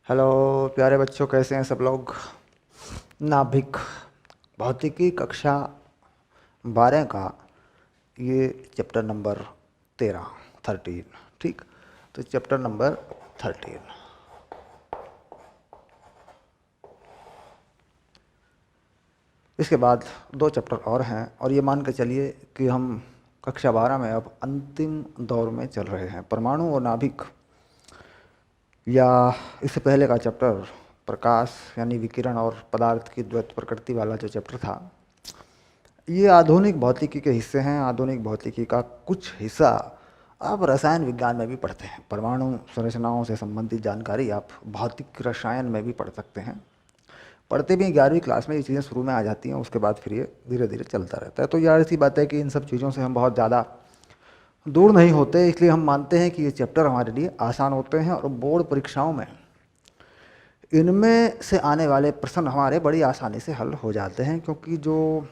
Hello प्यारे बच्चों, कैसे हैं सब लोग। नाभिक भौतिकी कक्षा 12 का ये चैप्टर नंबर 13। ठीक, तो चैप्टर नंबर 13। इसके बाद दो चैप्टर और हैं और ये मान के चलिए कि हम कक्षा 12 में अब अंतिम दौर में चल रहे हैं। परमाणु और नाभिक, या इससे पहले का चैप्टर प्रकाश यानी विकिरण और पदार्थ की द्वैत प्रकृति वाला जो चैप्टर था, ये आधुनिक भौतिकी के हिस्से हैं। आधुनिक भौतिकी का कुछ हिस्सा आप रसायन विज्ञान में भी पढ़ते हैं। परमाणु संरचनाओं से संबंधित जानकारी आप भौतिक रसायन में भी पढ़ सकते हैं। पढ़ते भी 11वीं क्लास में ये चीज़ें शुरू में आ जाती हैं, उसके बाद फिर ये धीरे धीरे चलता रहता है। तो यार ऐसी बात है कि इन सब चीज़ों से हम बहुत ज़्यादा दूर नहीं होते, इसलिए हम मानते हैं कि ये चैप्टर हमारे लिए आसान होते हैं और बोर्ड परीक्षाओं में इनमें से आने वाले प्रश्न हमारे बड़ी आसानी से हल हो जाते हैं। क्योंकि जो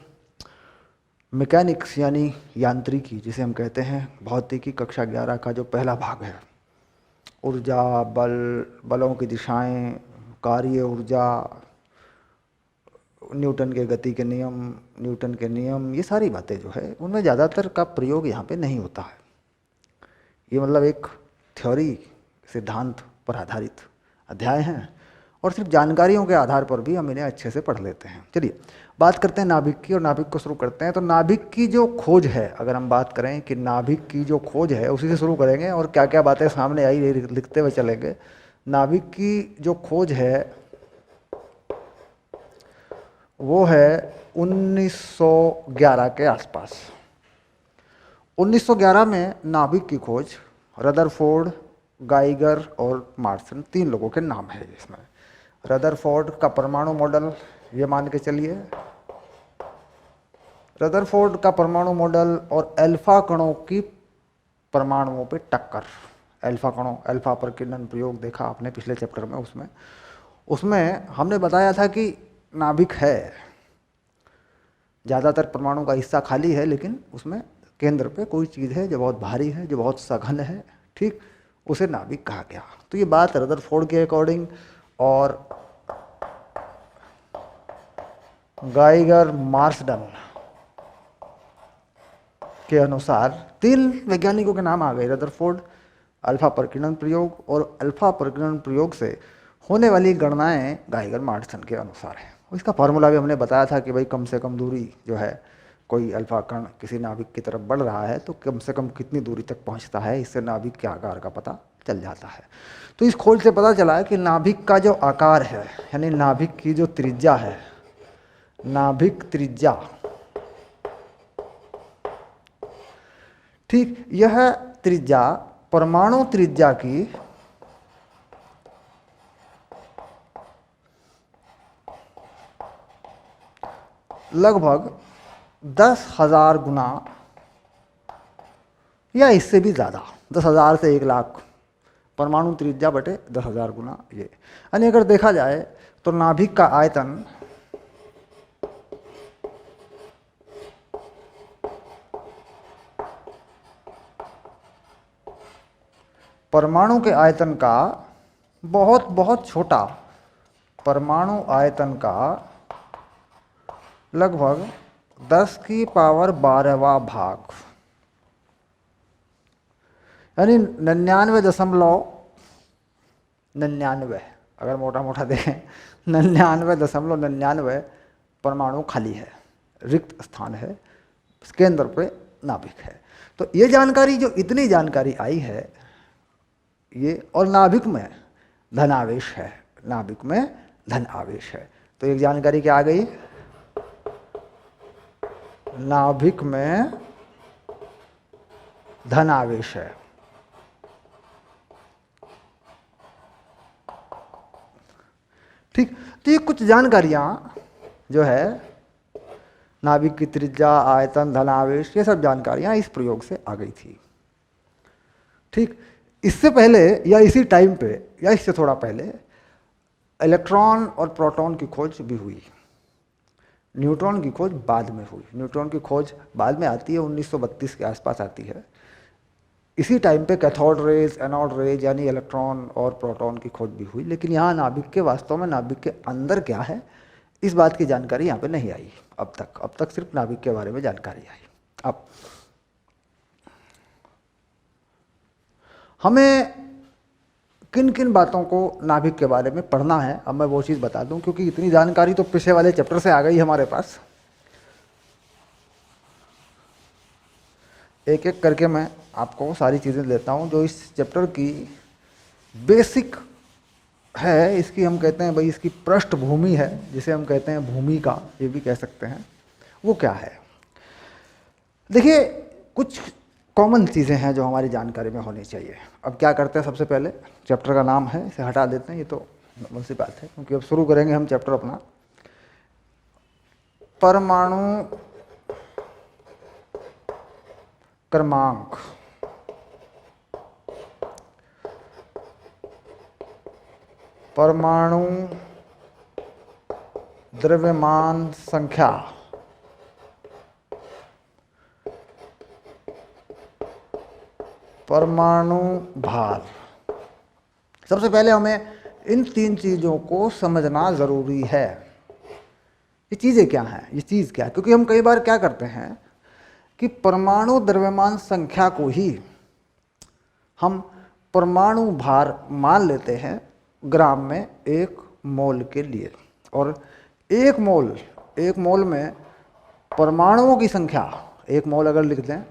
मैकेनिक्स यानी यांत्रिकी जिसे हम कहते हैं, भौतिकी कक्षा 11 का जो पहला भाग है, ऊर्जा, बलों की दिशाएं, कार्य ऊर्जा, न्यूटन के गति के नियम, न्यूटन के नियम, ये सारी बातें जो है उनमें ज़्यादातर का प्रयोग यहाँ पे नहीं होता है। ये मतलब एक थ्योरी, सिद्धांत पर आधारित अध्याय हैं और सिर्फ जानकारियों के आधार पर भी हम इन्हें अच्छे से पढ़ लेते हैं। चलिए बात करते हैं नाभिक की और नाभिक को शुरू करते हैं। तो नाभिक की जो खोज है, अगर हम बात करें कि नाभिक की जो खोज है उसी से शुरू करेंगे और क्या क्या बातें सामने आई लिखते हुए चलेंगे। नाभिक की जो खोज है वो है 1911 के आसपास। 1911 में नाभिक की खोज रदरफोर्ड, गाइगर और मार्सन, तीन लोगों के नाम है इसमें। रदरफोर्ड का परमाणु मॉडल, ये मान के चलिए रदरफोर्ड का परमाणु मॉडल और अल्फा कणों की परमाणुओं पे टक्कर। अल्फा कणों, अल्फा प्रकीर्णन प्रयोग देखा आपने पिछले चैप्टर में। उसमें हमने बताया था कि नाभिक है, ज़्यादातर परमाणु का हिस्सा खाली है, लेकिन उसमें केंद्र पे कोई चीज़ है जो बहुत भारी है, जो बहुत सघन है। ठीक, उसे नाभिक कहा गया। तो ये बात रदरफोर्ड के अकॉर्डिंग और गाइगर मार्सडन के अनुसार तीन वैज्ञानिकों के नाम आ गए। रदरफोर्ड, अल्फा प्रकीर्णन प्रयोग और अल्फा प्रकीर्णन प्रयोग से होने वाली गणनाएं गाइगर मार्सन के अनुसार है। इसका फॉर्मूला भी हमने बताया था कि भाई कम से कम दूरी जो है, कोई अल्फा कण किसी नाभिक की तरफ बढ़ रहा है तो कम से कम कितनी दूरी तक पहुंचता है, इससे नाभिक के आकार का पता चल जाता है। तो इस खोज से पता चला है कि नाभिक का जो आकार है, यानी नाभिक की जो त्रिज्या है, नाभिक त्रिज्या, ठीक, यह त्रिज्या परमाणु त्रिज्या की लगभग 10,000 गुना या इससे भी ज़्यादा, 10,000 से 1,00,000 परमाणु त्रिज्या बटे 10,000 गुना ये। यानी अगर देखा जाए तो नाभिक का आयतन परमाणु के आयतन का बहुत बहुत छोटा, परमाणु आयतन का लगभग 10 की पावर 12वां भाग, यानी 99.99, अगर मोटा मोटा देखें 99.99 परमाणु खाली है, रिक्त स्थान है, केंद्र पे नाभिक है। तो ये जानकारी, जो इतनी जानकारी आई है ये, और नाभिक में धन आवेश है, नाभिक में धन आवेश है। तो एक जानकारी क्या आ गई, नाभिक में धन आवेश है। ठीक, तो ये कुछ जानकारियां जो है, नाभिक की त्रिज्या, आयतन, धन आवेश, ये सब जानकारियां इस प्रयोग से आ गई थी। ठीक, इससे पहले या इसी टाइम पे या इससे थोड़ा पहले इलेक्ट्रॉन और प्रोटॉन की खोज भी हुई। न्यूट्रॉन की खोज बाद में हुई। न्यूट्रॉन की खोज बाद में आती है, 1932 के आसपास आती है। इसी टाइम पे कैथोड रेज, एनोड रेज यानी इलेक्ट्रॉन और प्रोटॉन की खोज भी हुई, लेकिन यहाँ नाभिक के वास्तव में नाभिक के अंदर क्या है इस बात की जानकारी यहाँ पे नहीं आई अब तक सिर्फ नाभिक के बारे में जानकारी आई। अब हमें किन किन बातों को नाभिक के बारे में पढ़ना है अब मैं वो चीज़ बता दूं, क्योंकि इतनी जानकारी तो पिछले वाले चैप्टर से आ गई हमारे पास। एक एक करके मैं आपको सारी चीज़ें देता हूँ जो इस चैप्टर की बेसिक है। इसकी हम कहते हैं भाई, इसकी पृष्ठभूमि है, जिसे हम कहते हैं भूमिका, ये भी कह सकते हैं। वो क्या है? देखिए, कुछ कॉमन चीज़ें हैं जो हमारी जानकारी में होनी चाहिए। अब क्या करते हैं, सबसे पहले चैप्टर का नाम है, इसे हटा देते हैं, ये तो नॉर्मल सी बात है, क्योंकि अब शुरू करेंगे हम चैप्टर अपना। परमाणु क्रमांक। परमाणु द्रव्यमान संख्या, परमाणु भार। सबसे पहले हमें इन तीन चीज़ों को समझना ज़रूरी है। ये चीज़ें क्या हैं, ये चीज़ क्या है? क्योंकि हम कई बार क्या करते हैं कि परमाणु द्रव्यमान संख्या को ही हम परमाणु भार मान लेते हैं ग्राम में 1 मोल के लिए, और 1 मोल में परमाणुओं की संख्या, 1 मोल अगर लिख दें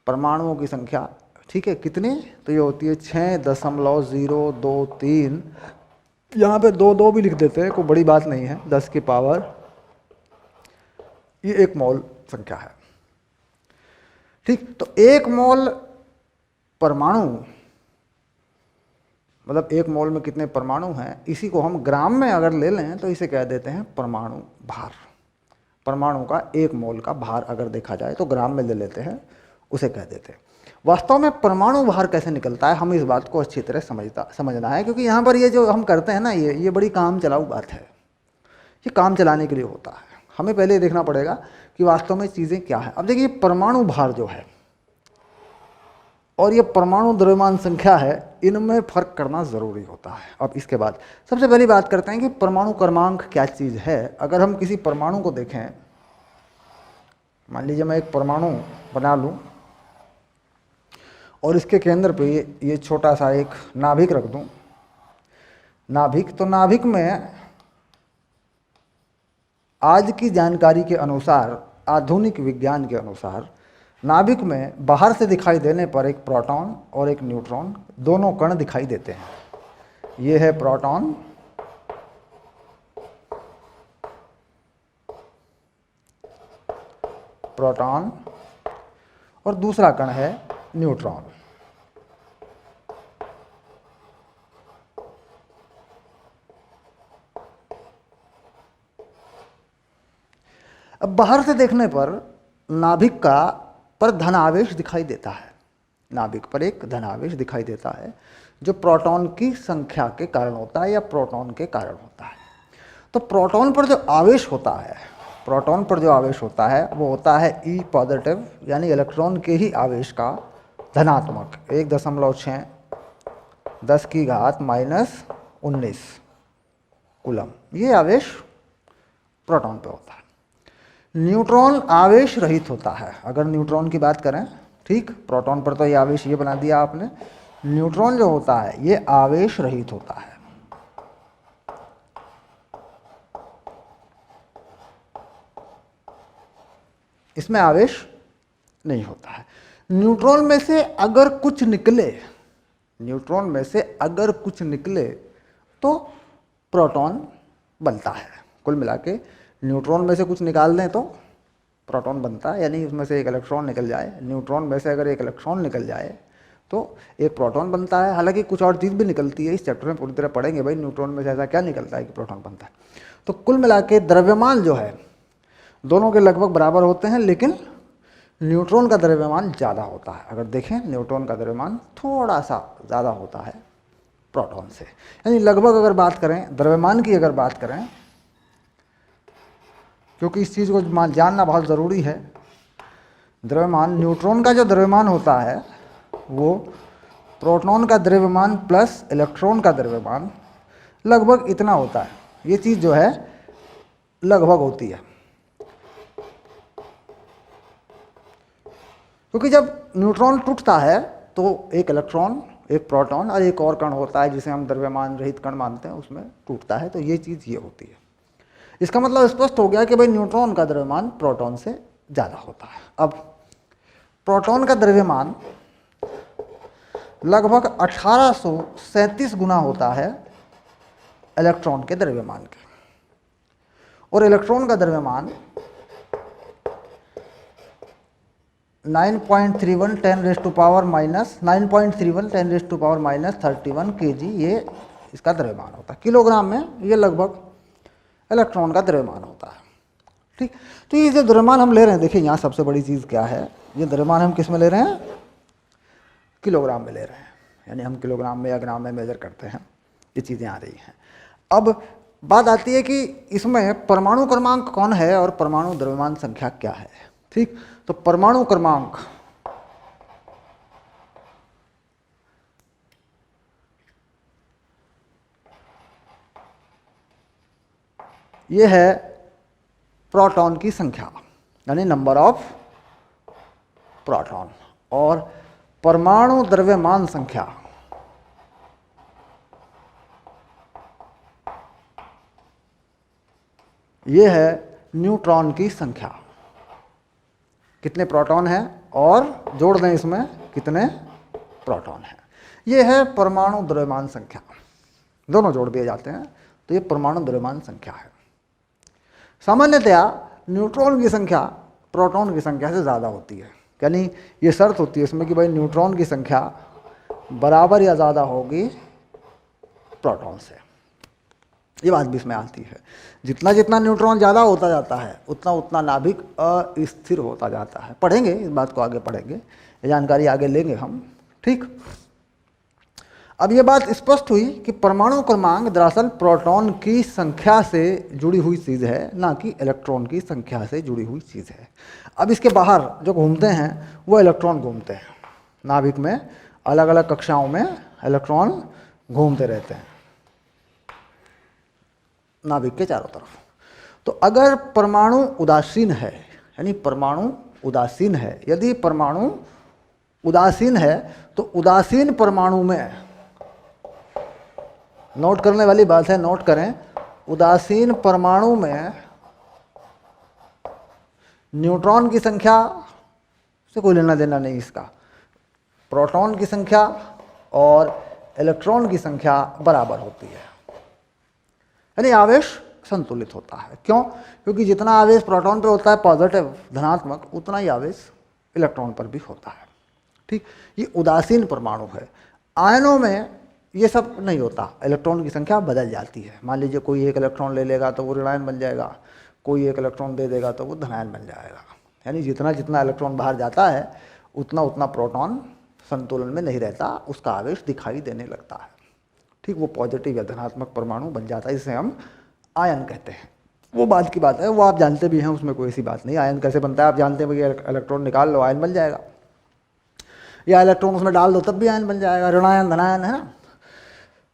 परमाणुओं की संख्या, ठीक है, कितनी? तो ये होती है 6.023। यहाँ पे 2 भी लिख देते हैं, कोई बड़ी बात नहीं है, 10 की पावर, ये 1 मोल संख्या है। ठीक, तो 1 मोल परमाणु मतलब 1 मोल में कितने परमाणु हैं, इसी को हम ग्राम में अगर ले लें तो इसे कह देते हैं परमाणु भार। परमाणु का 1 मोल का भार अगर देखा जाए तो ग्राम में ले लेते हैं, उसे कह देते हैं। वास्तव में परमाणु भार कैसे निकलता है, हमें इस बात को अच्छी तरह समझना है, क्योंकि यहाँ पर ये जो हम करते हैं ना, ये बड़ी काम चलाऊ बात है। ये काम चलाने के लिए होता है। हमें पहले ये देखना पड़ेगा कि वास्तव में चीज़ें क्या हैं। अब देखिए, परमाणु भार जो है और ये परमाणु द्रव्यमान संख्या है, इनमें फ़र्क करना ज़रूरी होता है। अब इसके बाद सबसे पहली बात करते हैं कि परमाणु क्रमांक क्या चीज़ है। अगर हम किसी परमाणु को देखें, मान लीजिए मैं एक परमाणु बना लूँ और इसके केंद्र पे ये छोटा सा एक नाभिक रख दूँ, नाभिक, तो नाभिक में आज की जानकारी के अनुसार, आधुनिक विज्ञान के अनुसार, नाभिक में बाहर से दिखाई देने पर एक प्रोटॉन और एक न्यूट्रॉन, दोनों कण दिखाई देते हैं। ये है प्रोटॉन और दूसरा कण है न्यूट्रॉन। अब बाहर से देखने पर नाभिक पर धनावेश दिखाई देता है, नाभिक पर एक धनावेश दिखाई देता है, जो प्रोटॉन की संख्या के कारण होता है या प्रोटॉन के कारण होता है। तो प्रोटॉन पर जो आवेश होता है, वो होता है E पॉजिटिव, यानी इलेक्ट्रॉन के ही आवेश का धनात्मक 1.6 10⁻⁻⁻19 कूलम, ये आवेश प्रोटॉन पे होता है। न्यूट्रॉन आवेश रहित होता है। अगर न्यूट्रॉन की बात करें, ठीक, प्रोटॉन पर तो ये आवेश ये बना दिया आपने, न्यूट्रॉन जो होता है ये आवेश रहित होता है। इसमें आवेश नहीं होता है। न्यूट्रॉन में से अगर कुछ निकले, तो प्रोटॉन बनता है। कुल मिला के न्यूट्रॉन में से कुछ निकाल दें तो प्रोटॉन बनता है, यानी उसमें से एक इलेक्ट्रॉन निकल जाए। न्यूट्रॉन में से अगर एक इलेक्ट्रॉन निकल जाए तो एक प्रोटॉन बनता है। हालांकि कुछ और चीज़ भी निकलती है, इस चैप्टर में पूरी तरह पढ़ेंगे भाई न्यूट्रॉन में से ऐसा क्या निकलता है कि प्रोटॉन बनता है। तो कुल मिला के द्रव्यमान जो है दोनों के लगभग बराबर होते हैं, लेकिन न्यूट्रॉन का द्रव्यमान ज़्यादा होता है। अगर देखें, न्यूट्रॉन का द्रव्यमान थोड़ा सा ज़्यादा होता है प्रोटॉन से, यानी लगभग अगर बात करें द्रव्यमान की, अगर बात करें, क्योंकि इस चीज़ को जानना बहुत ज़रूरी है। द्रव्यमान, न्यूट्रॉन का जो द्रव्यमान होता है वो प्रोटॉन का द्रव्यमान प्लस इलेक्ट्रॉन का द्रव्यमान लगभग इतना होता है। ये चीज़ जो है लगभग होती है, क्योंकि जब न्यूट्रॉन टूटता है तो एक इलेक्ट्रॉन, एक प्रोटॉन और एक और कण होता है जिसे हम द्रव्यमान रहित कण मानते हैं, उसमें टूटता है। तो ये चीज़ ये होती है। इसका मतलब स्पष्ट हो गया कि भाई न्यूट्रॉन का द्रव्यमान प्रोटॉन से ज़्यादा होता है। अब प्रोटॉन का द्रव्यमान लगभग 1837 गुना होता है इलेक्ट्रॉन के द्रव्यमान के, और इलेक्ट्रॉन का द्रव्यमान 9.31 10⁻³ 31 kg ये इसका द्रव्यमान होता है। किलोग्राम में ये लगभग इलेक्ट्रॉन का द्रव्यमान होता है। ठीक, तो ये जो द्रव्यमान हम ले रहे हैं, देखिए यहाँ सबसे बड़ी चीज़ क्या है, ये द्रव्यमान हम किस में ले रहे हैं, किलोग्राम में ले रहे हैं, यानी हम किलोग्राम में या ग्राम में मेजर करते हैं, ये चीज़ें आ रही हैं। अब बात आती है कि इसमें परमाणु क्रमांक कौन है और परमाणु द्रव्यमान संख्या क्या है। ठीक, तो परमाणु क्रमांक ये है प्रोटॉन की संख्या, यानी नंबर ऑफ प्रोटॉन, और परमाणु द्रव्यमान संख्या ये है न्यूट्रॉन की संख्या, कितने प्रोटॉन हैं और जोड़ दें इसमें कितने प्रोटॉन हैं। ये है परमाणु द्रव्यमान संख्या, दोनों जोड़ दिए जाते हैं तो ये परमाणु द्रव्यमान संख्या है। सामान्यतया न्यूट्रॉन की संख्या प्रोटॉन की संख्या से ज़्यादा होती है, यानी ये शर्त होती है इसमें कि भाई न्यूट्रॉन की संख्या बराबर या ज़्यादा होगी प्रोटॉन से। ये बात भी इसमें आती है, जितना जितना न्यूट्रॉन ज़्यादा होता जाता है उतना उतना नाभिक अस्थिर होता जाता है। पढ़ेंगे इस बात को, आगे पढ़ेंगे, ये जानकारी आगे लेंगे हम। ठीक, अब ये बात स्पष्ट हुई कि परमाणु क्रमांक दरअसल प्रोटॉन की संख्या से जुड़ी हुई चीज़ है, ना कि इलेक्ट्रॉन की संख्या से जुड़ी हुई चीज़ है। अब इसके बाहर जो घूमते हैं वो इलेक्ट्रॉन घूमते हैं, नाभिक में अलग अलग कक्षाओं में इलेक्ट्रॉन घूमते रहते हैं नाभिक के चारों तरफ। तो अगर परमाणु उदासीन है, यानी परमाणु उदासीन है, यदि परमाणु उदासीन है तो उदासीन परमाणु में, नोट करने वाली बात है, नोट करें, उदासीन परमाणु में न्यूट्रॉन की संख्या से कोई लेना देना नहीं इसका, प्रोटॉन की संख्या और इलेक्ट्रॉन की संख्या बराबर होती है, यानी आवेश संतुलित होता है। क्यों? क्योंकि जितना आवेश प्रोटॉन पे होता है पॉजिटिव धनात्मक, उतना ही आवेश इलेक्ट्रॉन पर भी होता है। ठीक, ये उदासीन परमाणु है। आयनों में ये सब नहीं होता, इलेक्ट्रॉन की संख्या बदल जाती है। मान लीजिए कोई एक इलेक्ट्रॉन ले लेगा तो वो ऋणायन बन जाएगा, कोई एक इलेक्ट्रॉन दे देगा तो वो धनायन बन जाएगा, यानी जितना जितना इलेक्ट्रॉन बाहर जाता है उतना उतना प्रोटॉन संतुलन में नहीं रहता, उसका आवेश दिखाई देने लगता है। ठीक, वो पॉजिटिव या धनात्मक परमाणु बन जाता है, इसे हम आयन कहते हैं। वो बात की बात है, वो आप जानते भी हैं, उसमें कोई ऐसी बात नहीं। आयन कैसे बनता है आप जानते हैं, भाई इलेक्ट्रॉन निकाल लो आयन बन जाएगा, या इलेक्ट्रॉन उसमें डाल दो तब भी आयन बन जाएगा, ऋणायन धनायन, है ना।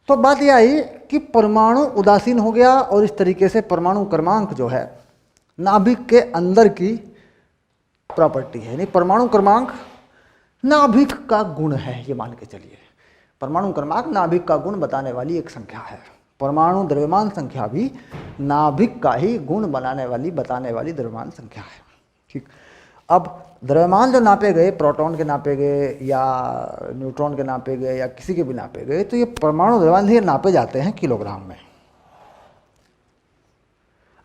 तो बात यह आई कि परमाणु उदासीन हो गया, और इस तरीके से परमाणु क्रमांक जो है नाभिक के अंदर की प्रॉपर्टी है, यानी परमाणु क्रमांक नाभिक का गुण है, ये मान के चलिए। परमाणु क्रमांक नाभिक का गुण बताने वाली एक संख्या है। परमाणु द्रव्यमान संख्या भी नाभिक का ही गुण बताने वाली द्रव्यमान संख्या है। ठीक, अब द्रव्यमान जो नापे गए, प्रोटॉन के नापे गए या न्यूट्रॉन के नापे गए या किसी के भी नापे गए, तो ये परमाणु द्रव्यमान ही नापे जाते हैं किलोग्राम में।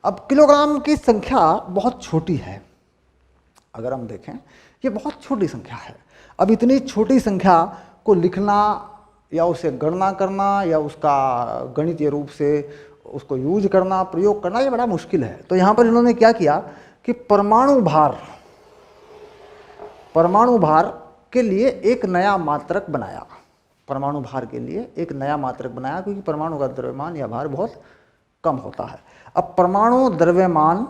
अब किलोग्राम की संख्या बहुत छोटी है, अगर हम देखें ये बहुत छोटी संख्या है। अब इतनी छोटी संख्या को लिखना या उसे गणना करना या उसका गणितीय रूप से उसको यूज करना, प्रयोग करना, ये बड़ा मुश्किल है। तो यहाँ पर इन्होंने क्या किया कि परमाणु भार के लिए एक नया मात्रक बनाया। परमाणु भार के लिए एक नया मात्रक बनाया, क्योंकि परमाणु का द्रव्यमान या भार बहुत कम होता है। अब परमाणु द्रव्यमान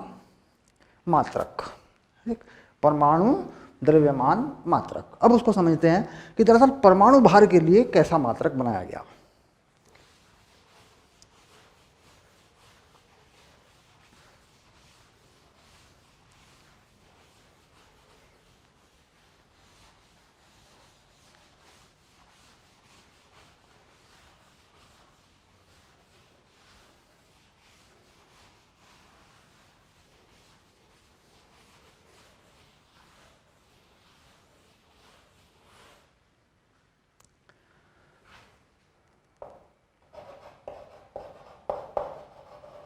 मात्रक, परमाणु द्रव्यमान मात्रक। अब उसको समझते हैं कि दरअसल परमाणु भार के लिए कैसा मात्रक बनाया गया।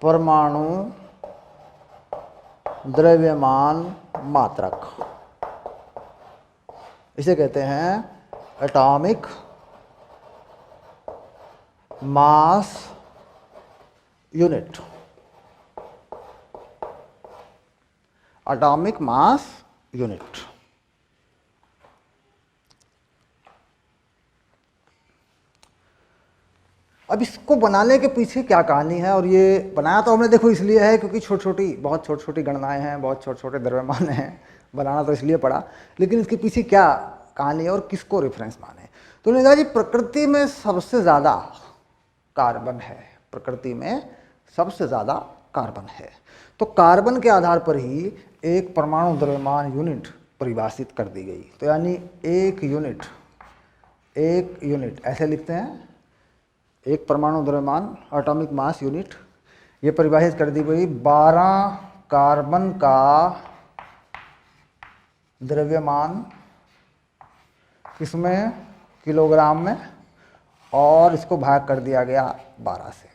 परमाणु द्रव्यमान मात्रक, इसे कहते हैं atomic mass unit. Atomic mass unit. अब इसको बनाने के पीछे क्या कहानी है, और ये बनाया तो हमने देखो इसलिए है क्योंकि बहुत छोटी छोटी गणनाएं हैं, बहुत छोटे छोटे द्रव्यमान हैं, बनाना तो इसलिए पड़ा। लेकिन इसके पीछे क्या कहानी है और किसको रेफरेंस माने। तो उन्होंने कहा जी प्रकृति में सबसे ज़्यादा कार्बन है, प्रकृति में सबसे ज़्यादा कार्बन है। तो कार्बन के आधार पर ही एक परमाणु द्रव्यमान यूनिट परिभाषित कर दी गई। तो यानी एक यूनिट ऐसे लिखते हैं, एक परमाणु द्रव्यमान एटॉमिक मास यूनिट, ये परिभाषित कर दी गई 12 कार्बन का द्रव्यमान, किसमें, किलोग्राम में, और इसको भाग कर दिया गया 12 से।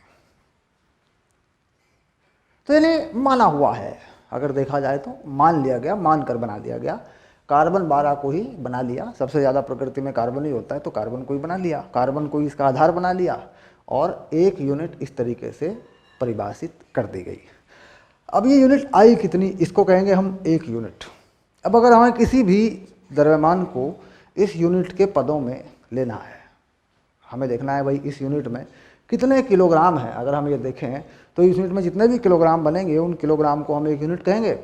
तो यानी माना हुआ है, अगर देखा जाए तो मान लिया गया, मान कर बना दिया गया। कार्बन 12 को ही बना लिया, सबसे ज़्यादा प्रकृति में कार्बन ही होता है, तो कार्बन को ही बना लिया, कार्बन को ही इसका आधार बना लिया, और एक यूनिट इस तरीके से परिभाषित कर दी गई। अब ये यूनिट आई कितनी, इसको कहेंगे हम एक यूनिट। अब अगर हमें किसी भी द्रव्यमान को इस यूनिट के पदों में लेना है, हमें देखना है भाई इस यूनिट में कितने किलोग्राम है। अगर हम ये देखें तो इस यूनिट में जितने भी किलोग्राम बनेंगे उन किलोग्राम को हम एक यूनिट कहेंगे,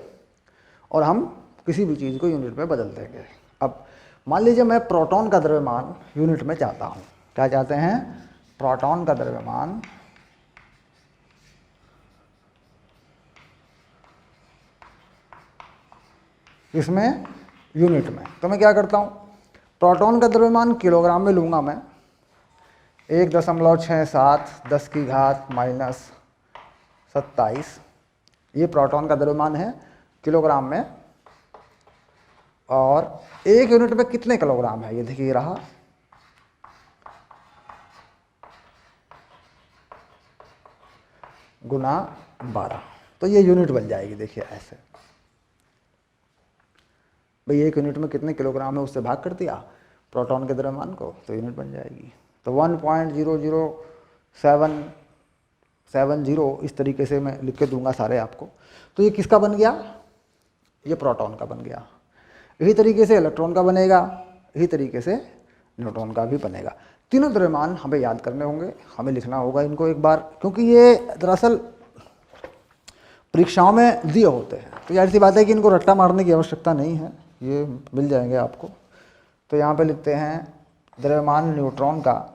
और हम किसी भी चीज़ को यूनिट में बदल देंगे। अब मान लीजिए मैं प्रोटॉन का द्रव्यमान यूनिट में चाहता हूँ। क्या चाहते हैं? प्रोटॉन का द्रव्यमान इसमें यूनिट में। तो मैं क्या करता हूँ, प्रोटॉन का द्रव्यमान किलोग्राम में लूँगा मैं, 1.67 10 की घात -27, ये प्रोटॉन का द्रव्यमान है किलोग्राम में। और एक यूनिट में कितने किलोग्राम है, ये देखिए रहा, गुना 12, तो ये यूनिट बन जाएगी। देखिए ऐसे, भाई एक यूनिट में कितने किलोग्राम है उससे भाग कर दिया प्रोटॉन के द्रव्यमान को, तो यूनिट बन जाएगी। तो 1.00770 इस तरीके से मैं लिख के दूंगा सारे आपको। तो ये किसका बन गया, ये प्रोटॉन का बन गया। इसी तरीके से इलेक्ट्रॉन का बनेगा, इसी तरीके से न्यूट्रॉन का भी बनेगा। तीनों द्रव्यमान हमें याद करने होंगे, हमें लिखना होगा इनको एक बार, क्योंकि ये दरअसल परीक्षाओं में दिए होते हैं। तो यार सी बात है कि इनको रट्टा मारने की आवश्यकता नहीं है, ये मिल जाएंगे आपको। तो यहाँ पे लिखते हैं द्रव्यमान न्यूट्रॉन का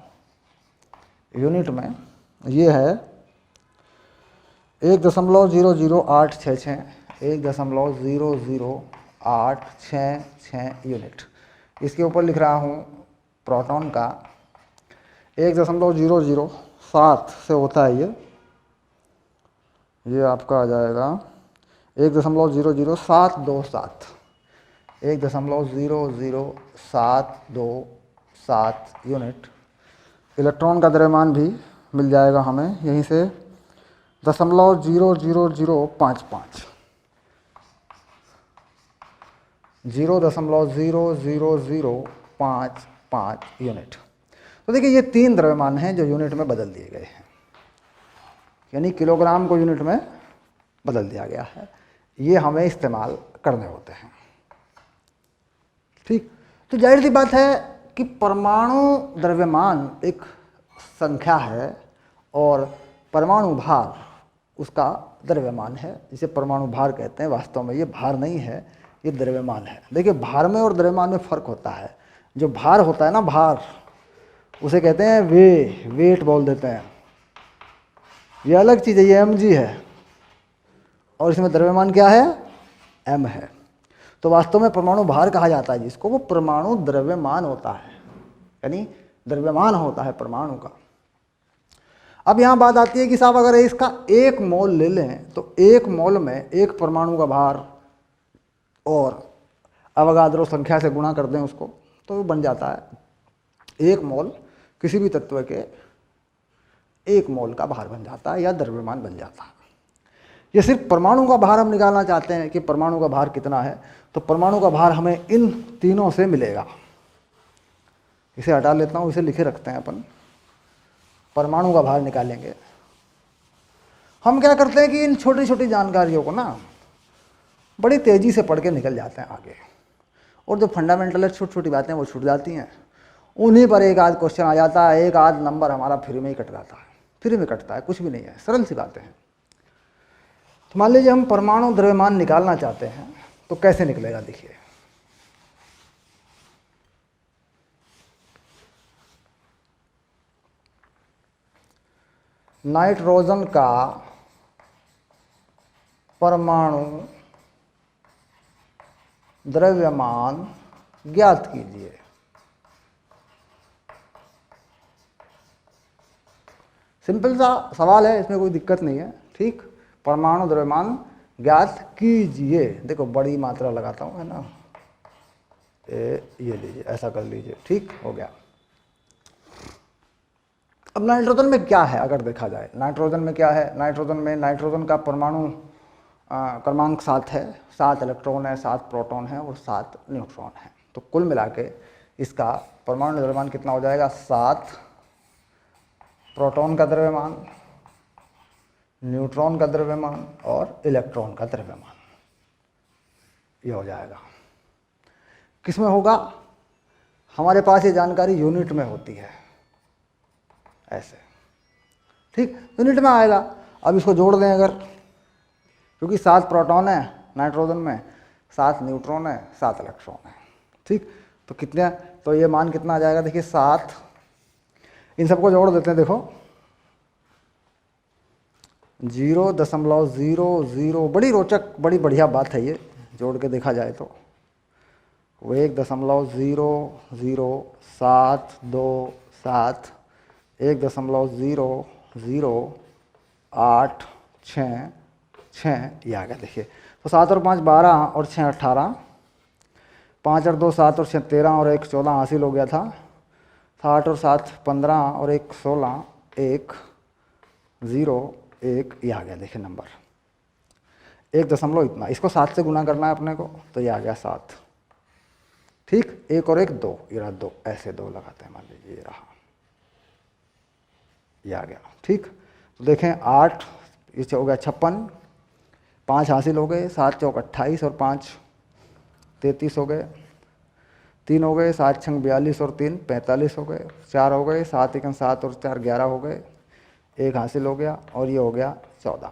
यूनिट में ये है 1.00866, 1.00866 यूनिट। इसके ऊपर लिख रहा हूँ प्रोटॉन का 1.007 से होता है ये आपका आ जाएगा 1.00727, 1.00727 यूनिट। इलेक्ट्रॉन का द्रव्यमान भी मिल जाएगा हमें यहीं से 0.00055, 0.00055 यूनिट। तो देखिए ये तीन द्रव्यमान हैं जो यूनिट में बदल दिए गए हैं, यानी किलोग्राम को यूनिट में बदल दिया गया है। ये हमें इस्तेमाल करने होते हैं, ठीक। तो जाहिर सी बात है कि परमाणु द्रव्यमान एक संख्या है और परमाणु भार उसका द्रव्यमान है, जिसे परमाणु भार कहते हैं। वास्तव में ये भार नहीं है, ये द्रव्यमान है। देखिए भार में और द्रव्यमान में फर्क होता है। जो भार होता है ना, भार, उसे कहते हैं वेट बोल देते हैं। ये अलग चीज़ है, ये mg है, और इसमें द्रव्यमान क्या है, m है। तो वास्तव में परमाणु भार कहा जाता है जिसको, वो परमाणु द्रव्यमान होता है, यानी द्रव्यमान होता है परमाणु का। अब यहाँ बात आती है कि साहब अगर इसका 1 मोल ले लें तो 1 मोल में एक परमाणु का भार और अवगाद्रो संख्या से गुणा कर दें उसको, तो वो बन जाता है 1 मोल किसी भी तत्व के 1 मोल का भार बन जाता है या द्रव्यमान बन जाता है। ये सिर्फ परमाणु का भार हम निकालना चाहते हैं कि परमाणु का भार कितना है, तो परमाणु का भार हमें इन तीनों से मिलेगा। इसे हटा लेता हूँ, इसे लिखे रखते हैं अपन। परमाणु का भार निकालेंगे। हम क्या करते हैं कि इन छोटी छोटी जानकारियों को ना बड़ी तेज़ी से पढ़ के निकल जाते हैं आगे, और जो फंडामेंटल है, छोटी छोटी बातें वो छूट जाती हैं। उन्हीं पर एक आध क्वेश्चन आ जाता है, एक आध नंबर हमारा फ्री में ही कट जाता है। फ्री में कटता है, कुछ भी नहीं है, सरल सी बातें हैं। तो मान लीजिए हम परमाणु द्रव्यमान निकालना चाहते हैं, तो कैसे निकलेगा, देखिए। नाइट्रोजन का परमाणु द्रव्यमान ज्ञात कीजिए। सिंपल सा सवाल है, इसमें कोई दिक्कत नहीं है, ठीक। परमाणु द्रव्यमान ज्ञात कीजिए। देखो बड़ी मात्रा लगाता हूँ, है ना, ये लीजिए, ऐसा कर लीजिए, ठीक हो गया। अब नाइट्रोजन में क्या है अगर देखा जाए, नाइट्रोजन में क्या है, नाइट्रोजन का परमाणु क्रमांक 7 है, 7 इलेक्ट्रॉन है, 7 प्रोटॉन है और 7 न्यूट्रॉन है। तो कुल मिला के इसका परमाणु द्रव्यमान कितना हो जाएगा, 7 प्रोटॉन का द्रव्यमान, न्यूट्रॉन का द्रव्यमान और इलेक्ट्रॉन का द्रव्यमान, ये हो जाएगा। किस में होगा, हमारे पास ये जानकारी यूनिट में होती है, ऐसे, ठीक, यूनिट में आएगा। अब इसको जोड़ दें अगर, क्योंकि 7 प्रोटॉन है नाइट्रोजन में, 7 न्यूट्रॉन है, 7 इलेक्ट्रॉन है, ठीक। तो कितने, तो ये मान कितना आ जाएगा, देखिए 7, इन सबको जोड़ देते हैं। देखो 0.00, बड़ी रोचक, बड़ी बढ़िया बात है ये, जोड़ के देखा जाए तो वो 1.0072 1.008666 ये आ गया। देखिए तो 7 और 5 12 और 6 18, 5 और 2 7 और 6 13 और 1 14 हासिल हो गया था। 7 और 7 15 और 1 16, 1 0 1 ये आ गया। देखिए नंबर 1 दशमलव इतना, इसको 7 से गुना करना है अपने को, तो ये आ गया 7, ठीक। 1 और 1 2, ये रहा 2, ऐसे 2 लगाते हैं, मान लीजिए ये रहा, ये आ गया, ठीक। तो देखें 8, ये हो गया 56, 5 हासिल हो गए, 7 चौक 28 और 5 33 हो गए, 3 हो गए, 7 छंग 42 और 3 45 हो गए, 4 हो गए, 7 एकम 7 और 4 11 हो गए, 1 हासिल हो गया और ये हो गया 14।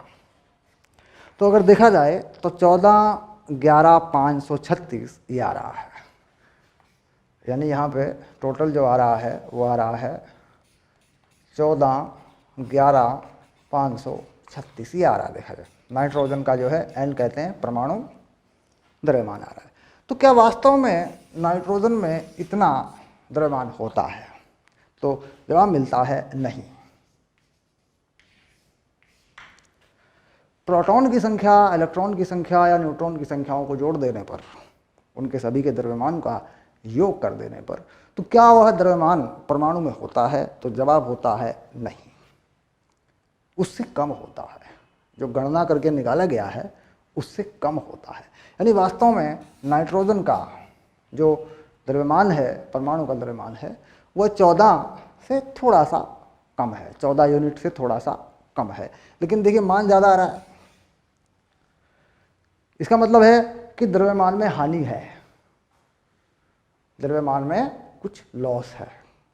तो अगर देखा जाए तो 14 11 536 ये आ रहा है, यानी यहाँ पे टोटल जो आ रहा है वो आ रहा है 14 11 536 ये आ रहा है। देखा जाए नाइट्रोजन का जो है N कहते हैं परमाणु द्रव्यमान आ रहा है। तो क्या वास्तव में नाइट्रोजन में इतना द्रव्यमान होता है? तो जवाब मिलता है नहीं। प्रोटॉन की संख्या, इलेक्ट्रॉन की संख्या या न्यूट्रॉन की संख्याओं को जोड़ देने पर, उनके सभी के द्रव्यमान का योग कर देने पर, तो क्या वह द्रव्यमान परमाणु में होता है? तो जवाब होता है नहीं, उससे कम होता है। जो गणना करके निकाला गया है उससे कम होता है। यानी वास्तव में नाइट्रोजन का जो द्रव्यमान है, परमाणु का द्रव्यमान है, वह 14 से थोड़ा सा कम है, 14 यूनिट से थोड़ा सा कम है। लेकिन देखिए मान ज़्यादा आ रहा है, इसका मतलब है कि द्रव्यमान में हानि है, द्रव्यमान में कुछ लॉस है,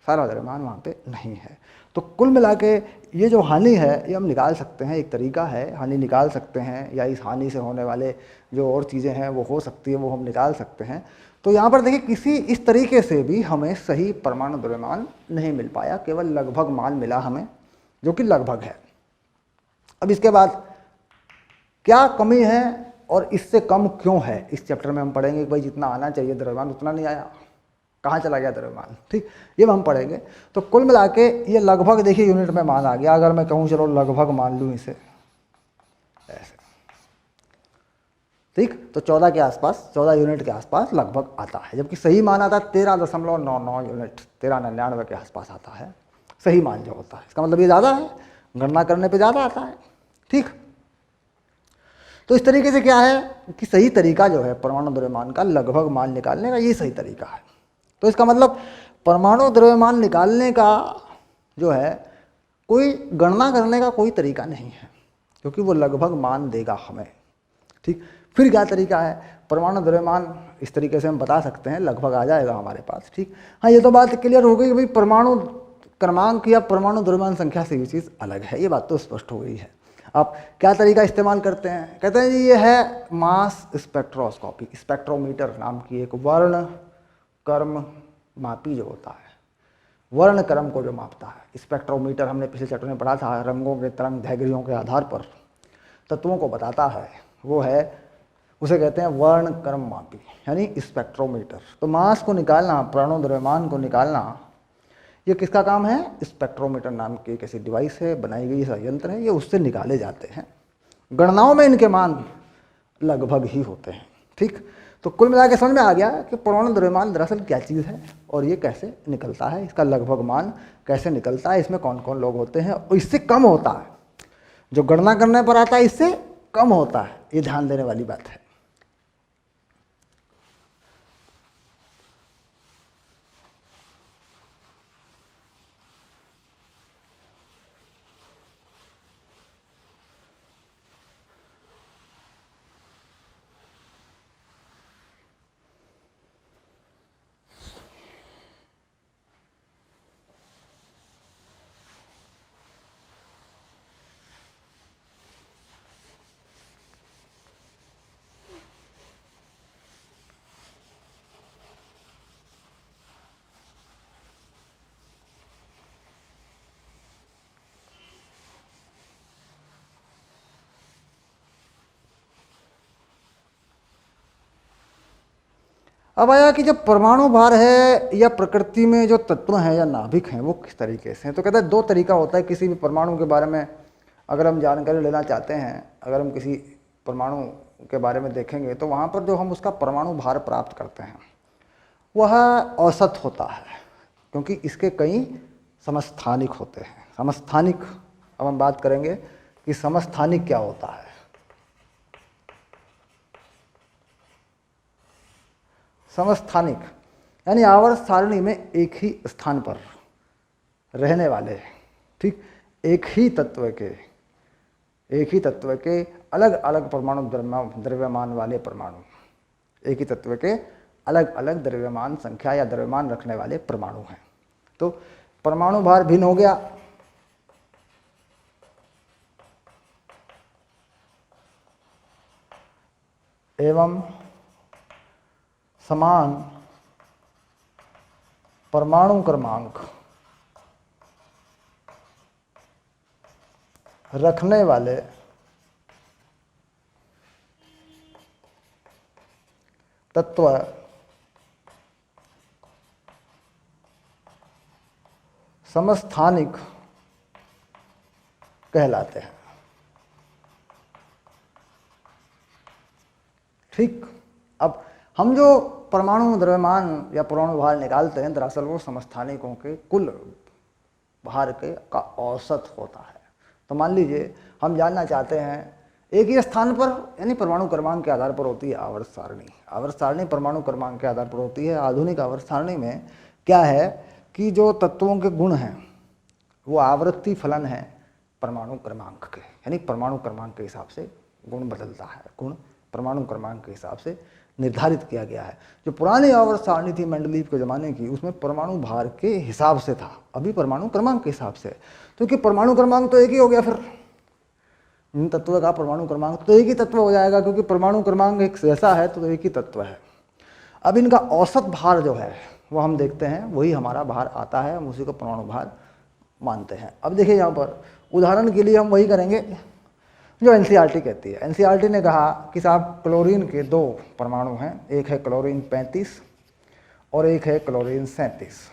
सारा द्रव्यमान वहाँ पे नहीं है। तो कुल मिला के ये जो हानि है ये हम निकाल सकते हैं, एक तरीका है हानि निकाल सकते हैं, या इस हानि से होने वाले जो और चीज़ें हैं वो हो सकती है वो हम निकाल सकते हैं। तो यहाँ पर देखिए किसी इस तरीके से भी हमें सही परमाणु द्रव्यमान नहीं मिल पाया, केवल लगभग मान मिला हमें, जो कि लगभग है। अब इसके बाद क्या कमी है और इससे कम क्यों है, इस चैप्टर में हम पढ़ेंगे कि भाई जितना आना चाहिए द्रव्यमान उतना नहीं आया, कहाँ चला गया द्रव्यमान, ठीक, ये हम पढ़ेंगे। तो कुल मिला के ये लगभग देखिए यूनिट में मान आ गया। अगर मैं कहूँ चलो लगभग मान लूँ इसे ऐसे, ठीक, तो 14 के आसपास, 14 यूनिट के आसपास लगभग आता है, जबकि सही मान आता है 13.99 यूनिट, 1399 के आसपास आता है सही मान जो होता है। इसका मतलब ये ज़्यादा है, गणना करने पे ज़्यादा आता है, ठीक। तो इस तरीके से क्या है कि सही तरीका जो है परमाणु द्रव्यमान का लगभग मान निकालने का, ये सही तरीका है। तो इसका मतलब परमाणु द्रव्यमान निकालने का जो है कोई गणना करने का कोई तरीका नहीं है, क्योंकि वो लगभग मान देगा हमें, ठीक। फिर क्या तरीका है, परमाणु द्रव्यमान इस तरीके से हम बता सकते हैं, लगभग आ जाएगा हमारे पास, ठीक। हाँ, ये तो बात क्लियर हो गई कि भाई परमाणु क्रमांक या परमाणु द्रव्यमान संख्या से ये चीज़ अलग है, ये बात तो स्पष्ट हो गई है। आप क्या तरीका इस्तेमाल करते हैं, कहते हैं जी ये है मास स्पेक्ट्रोस्कोपी, स्पेक्ट्रोमीटर नाम की एक वर्ण कर्म मापी जो होता है, वर्ण क्रम को जो मापता है। स्पेक्ट्रोमीटर हमने पिछले चैप्टर में पढ़ा था, रंगों के तरंग दैर्घ्यों के आधार पर तत्वों को बताता है, वो है, उसे कहते हैं वर्ण क्रम मापी, यानी स्पेक्ट्रोमीटर। तो मास को निकालना, परमाणु द्रव्यमान को निकालना, ये किसका काम है, स्पेक्ट्रोमीटर नाम की एक ऐसी डिवाइस है, बनाई गई ऐसा यंत्र है, ये उससे निकाले जाते हैं। गणनाओं में इनके मान लगभग ही होते हैं, ठीक। तो कुल मिला के समझ में आ गया कि परमाणु द्रव्यमान दरअसल क्या चीज़ है और ये कैसे निकलता है, इसका लगभग मान कैसे निकलता है, इसमें कौन कौन लोग होते हैं, और इससे कम होता है, जो गणना करने पर आता है इससे कम होता है, ये ध्यान देने वाली बात है। अब आया कि जब परमाणु भार है या प्रकृति में जो तत्व हैं या नाभिक हैं वो किस तरीके से हैं। तो कहता है दो तरीका होता है किसी भी परमाणु के बारे में अगर हम जानकारी लेना चाहते हैं, अगर हम किसी परमाणु के बारे में देखेंगे तो वहाँ पर जो हम उसका परमाणु भार प्राप्त करते हैं वह औसत होता है, क्योंकि इसके कई समस्थानिक होते हैं। समस्थानिक, अब हम बात करेंगे कि समस्थानिक क्या होता है। समस्थानिक यानी आवर्त सारणी में एक ही स्थान पर रहने वाले, ठीक, एक ही तत्व के अलग अलग परमाणु द्रव्यमान वाले परमाणु, एक ही तत्व के अलग अलग द्रव्यमान संख्या या द्रव्यमान रखने वाले परमाणु हैं। तो परमाणु भार भिन्न हो गया, एवं समान परमाणु क्रमांक रखने वाले तत्व समस्थानिक कहलाते हैं, ठीक। अब हम जो परमाणु द्रव्यमान या परमाणु भार निकालते हैं दरअसल वो समस्थानिकों के कुल भार का औसत होता है। तो मान लीजिए हम जानना चाहते हैं एक ही स्थान पर, यानी परमाणु क्रमांक के आधार पर होती है आवर्त सारणी। आवर्त सारणी परमाणु क्रमांक के आधार पर होती है। आधुनिक आवर्त सारणी में क्या है कि जो तत्वों के गुण हैं वो आवृत्ति फलन है परमाणु क्रमांक के, यानी परमाणु क्रमांक के हिसाब से गुण बदलता है, गुण परमाणु क्रमांक के हिसाब से निर्धारित किया गया है। जो पुरानी आवर्त सारणी थी मेंडलीव के ज़माने की, उसमें परमाणु भार के हिसाब से था, अभी परमाणु क्रमांक के हिसाब से। क्योंकि परमाणु क्रमांक तो एक ही हो गया, फिर इन तत्व का परमाणु क्रमांक तो एक ही तत्व हो जाएगा, क्योंकि परमाणु क्रमांक एक जैसा है तो एक ही तत्व है। अब इनका औसत भार जो है वो हम देखते हैं, वही हमारा भार आता है, हम उसी को परमाणु भार मानते हैं। अब देखिए यहाँ पर उदाहरण के लिए हम वही करेंगे जो एनसीईआरटी कहती है। एनसीईआरटी ने कहा कि साहब क्लोरीन के 2 परमाणु हैं, एक है क्लोरीन 35 और एक है क्लोरीन 37,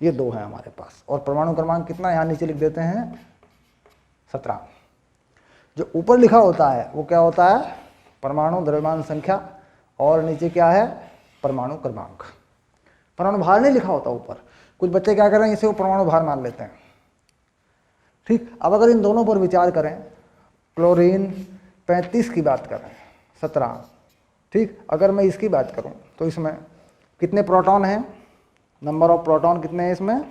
ये 2 हैं हमारे पास। और परमाणु क्रमांक कितना, यहाँ नीचे लिख देते हैं 17। जो ऊपर लिखा होता है वो क्या होता है, परमाणु द्रव्यमान संख्या, और नीचे क्या है, परमाणु क्रमांक। परमाणु भार नहीं लिखा होता ऊपर। कुछ बच्चे क्या कर रहे हैं, इसे वो परमाणु भार मान लेते हैं। ठीक, अब अगर इन दोनों पर विचार करें, क्लोरीन 35 की बात करें 17, ठीक, अगर मैं इसकी बात करूं तो इसमें कितने प्रोटॉन हैं, नंबर ऑफ प्रोटॉन कितने हैं इसमें,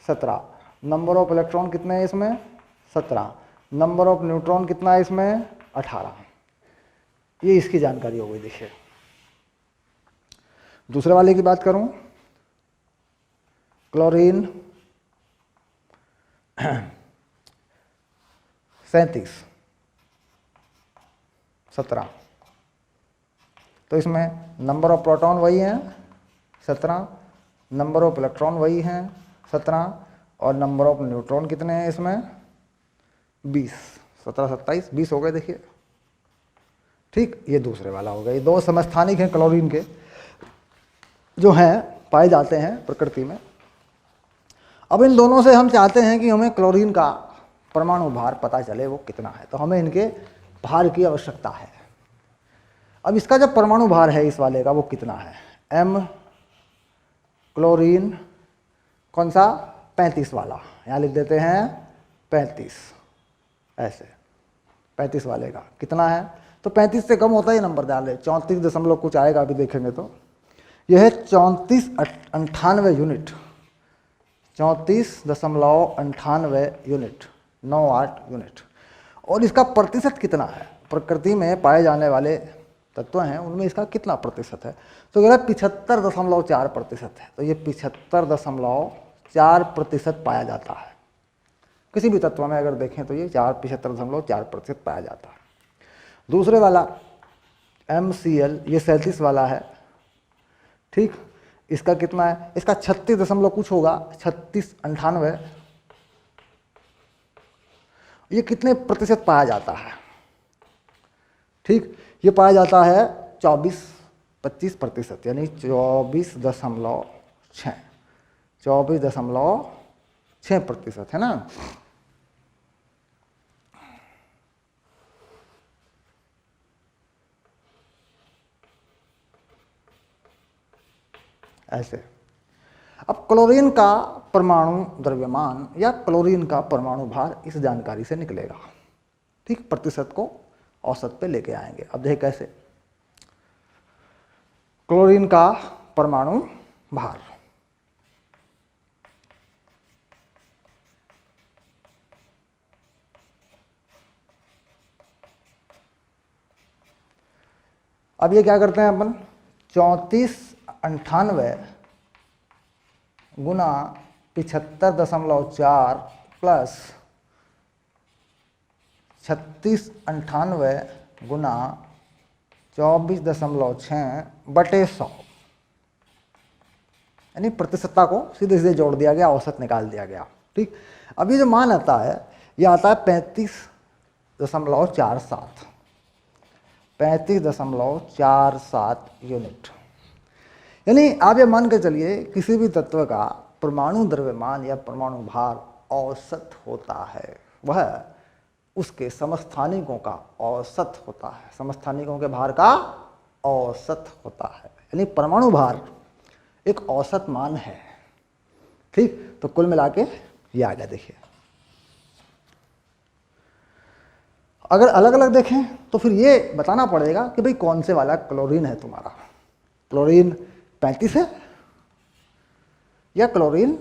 17। नंबर ऑफ इलेक्ट्रॉन कितने हैं इसमें, 17। नंबर ऑफ न्यूट्रॉन कितना है इसमें, 18। ये इसकी जानकारी हो गई। देखिए दूसरे वाले की बात करूं, क्लोरीन 37 17, तो इसमें नंबर ऑफ प्रोटॉन वही हैं 17, नंबर ऑफ इलेक्ट्रॉन वही हैं 17, और नंबर ऑफ न्यूट्रॉन कितने हैं इसमें 20। 17 27 20 हो गए। देखिए ठीक, ये दूसरे वाला हो गया। ये 2 समस्थानिक हैं क्लोरीन के, जो हैं पाए जाते हैं प्रकृति में। अब इन दोनों से हम चाहते हैं कि हमें क्लोरीन का परमाणु भार पता चले वो कितना है, तो हमें इनके भार की आवश्यकता है। अब इसका जब परमाणु भार है इस वाले का, वो कितना है, m क्लोरीन कौन सा 35 वाला, यहाँ लिख देते हैं 35, ऐसे 35 वाले का कितना है, तो 35 से कम होता ही नंबर डाल दे, 34 दशमलव कुछ आएगा, अभी देखेंगे तो यह है 3498 यूनिट, 34.98 यूनिट, 98 यूनिट। और इसका प्रतिशत कितना है, प्रकृति में पाए जाने वाले तत्व हैं उनमें इसका कितना प्रतिशत है, तो कह रहा है 75.4% है। तो ये 75.4% पाया जाता है किसी भी तत्व में, अगर देखें तो ये 75.4% पाया जाता है। दूसरे वाला MCl, ये 37 वाला है, ठीक, इसका कितना है, इसका 36 दशमलव कुछ होगा, 3698। ये कितने प्रतिशत पाया जाता है, ठीक, ये पाया जाता है 24-25%, यानी 24.6, 24.6% है ना। ऐसे। अब क्लोरीन का परमाणु द्रव्यमान या क्लोरीन का परमाणु भार इस जानकारी से निकलेगा, ठीक, प्रतिशत को औसत पे लेके आएंगे। अब देखें कैसे, क्लोरीन का परमाणु भार, अब ये क्या करते हैं अपन, 3498 गुना 75.4 प्लस 3698 गुना 24.6 बटे 100, यानी प्रतिशतता को सीधे सीधे जोड़ दिया गया, औसत निकाल दिया गया, ठीक। अब ये जो मान आता है, ये आता है 35.47, 35.47 यूनिट। यानी आप ये मान के चलिए किसी भी तत्व का परमाणु द्रव्यमान या परमाणु भार औसत होता है, वह उसके समस्थानिकों का औसत होता है, समस्थानिकों के भार का औसत होता है। यानी परमाणु भार एक औसत मान है, ठीक। तो कुल मिला के ये आ गया। देखिए अगर अलग अलग देखें तो फिर ये बताना पड़ेगा कि भाई कौन से वाला क्लोरीन है तुम्हारा, क्लोरीन 35 है या क्लोरीन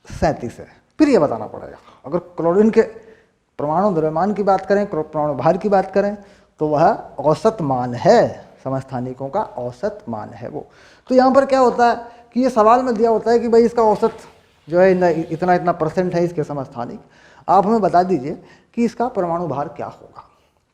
37 है, फिर ये बताना पड़ेगा। अगर क्लोरीन के परमाणु द्रव्यमान की बात करें, परमाणु भार की बात करें, तो वह औसत मान है समस्थानिकों का औसत मान है वो। तो यहाँ पर क्या होता है कि ये सवाल में दिया होता है कि भाई इसका औसत जो है इतना इतना परसेंट है इसके समस्थानिक, आप हमें बता दीजिए कि इसका परमाणु भार क्या होगा।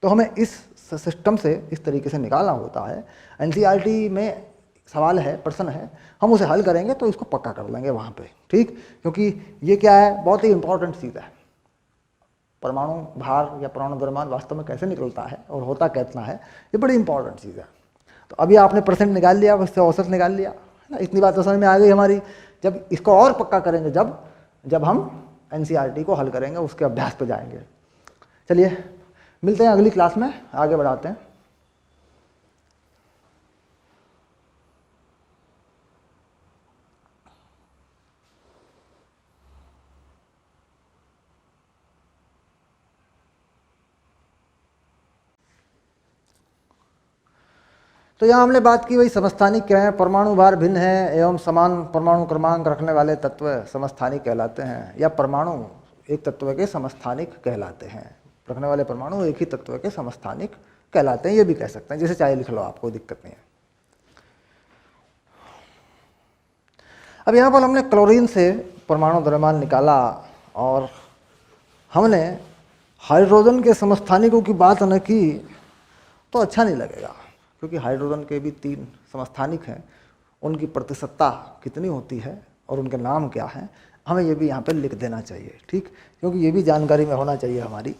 तो हमें इस सिस्टम से इस तरीके से निकालना होता है। एनसीईआरटी में सवाल है, प्रश्न है, हम उसे हल करेंगे तो इसको पक्का कर लेंगे वहाँ पे, ठीक। क्योंकि ये क्या है, बहुत ही इंपॉर्टेंट चीज़ है। परमाणु भार या परमाणु द्रव्यमान वास्तव में कैसे निकलता है और होता कितना है, ये बड़ी इंपॉर्टेंट चीज़ है। तो अभी आपने परसेंट निकाल लिया, उससे औसत निकाल लिया, है ना। इतनी बात तो समझ में आ गई हमारी। जब इसको और पक्का करेंगे, जब हम एनसीईआरटी को हल करेंगे, उसके अभ्यास पे जाएंगे। चलिए मिलते हैं अगली क्लास में, आगे बढ़ाते हैं। तो यहाँ हमने बात की, वही समस्थानिक क्या है, परमाणु भार भिन्न है एवं समान परमाणु क्रमांक रखने वाले तत्व समस्थानिक कहलाते हैं, या परमाणु एक तत्व के समस्थानिक कहलाते हैं। रखने वाले परमाणु एक ही तत्व के समस्थानिक कहलाते हैं, ये भी कह सकते हैं, जैसे चाहे लिख लो आप, कोई दिक्कत नहीं है। अब यहाँ पर हमने क्लोरीन से परमाणु द्रव्यमान निकाला और हमने हाइड्रोजन के समस्थानिकों की बात न की तो अच्छा नहीं लगेगा, क्योंकि हाइड्रोजन के भी 3 समस्थानिक हैं, उनकी प्रतिशतता कितनी होती है और उनके नाम क्या हैं, हमें ये भी यहाँ पे लिख देना चाहिए, ठीक। क्योंकि ये भी जानकारी में होना चाहिए हमारी।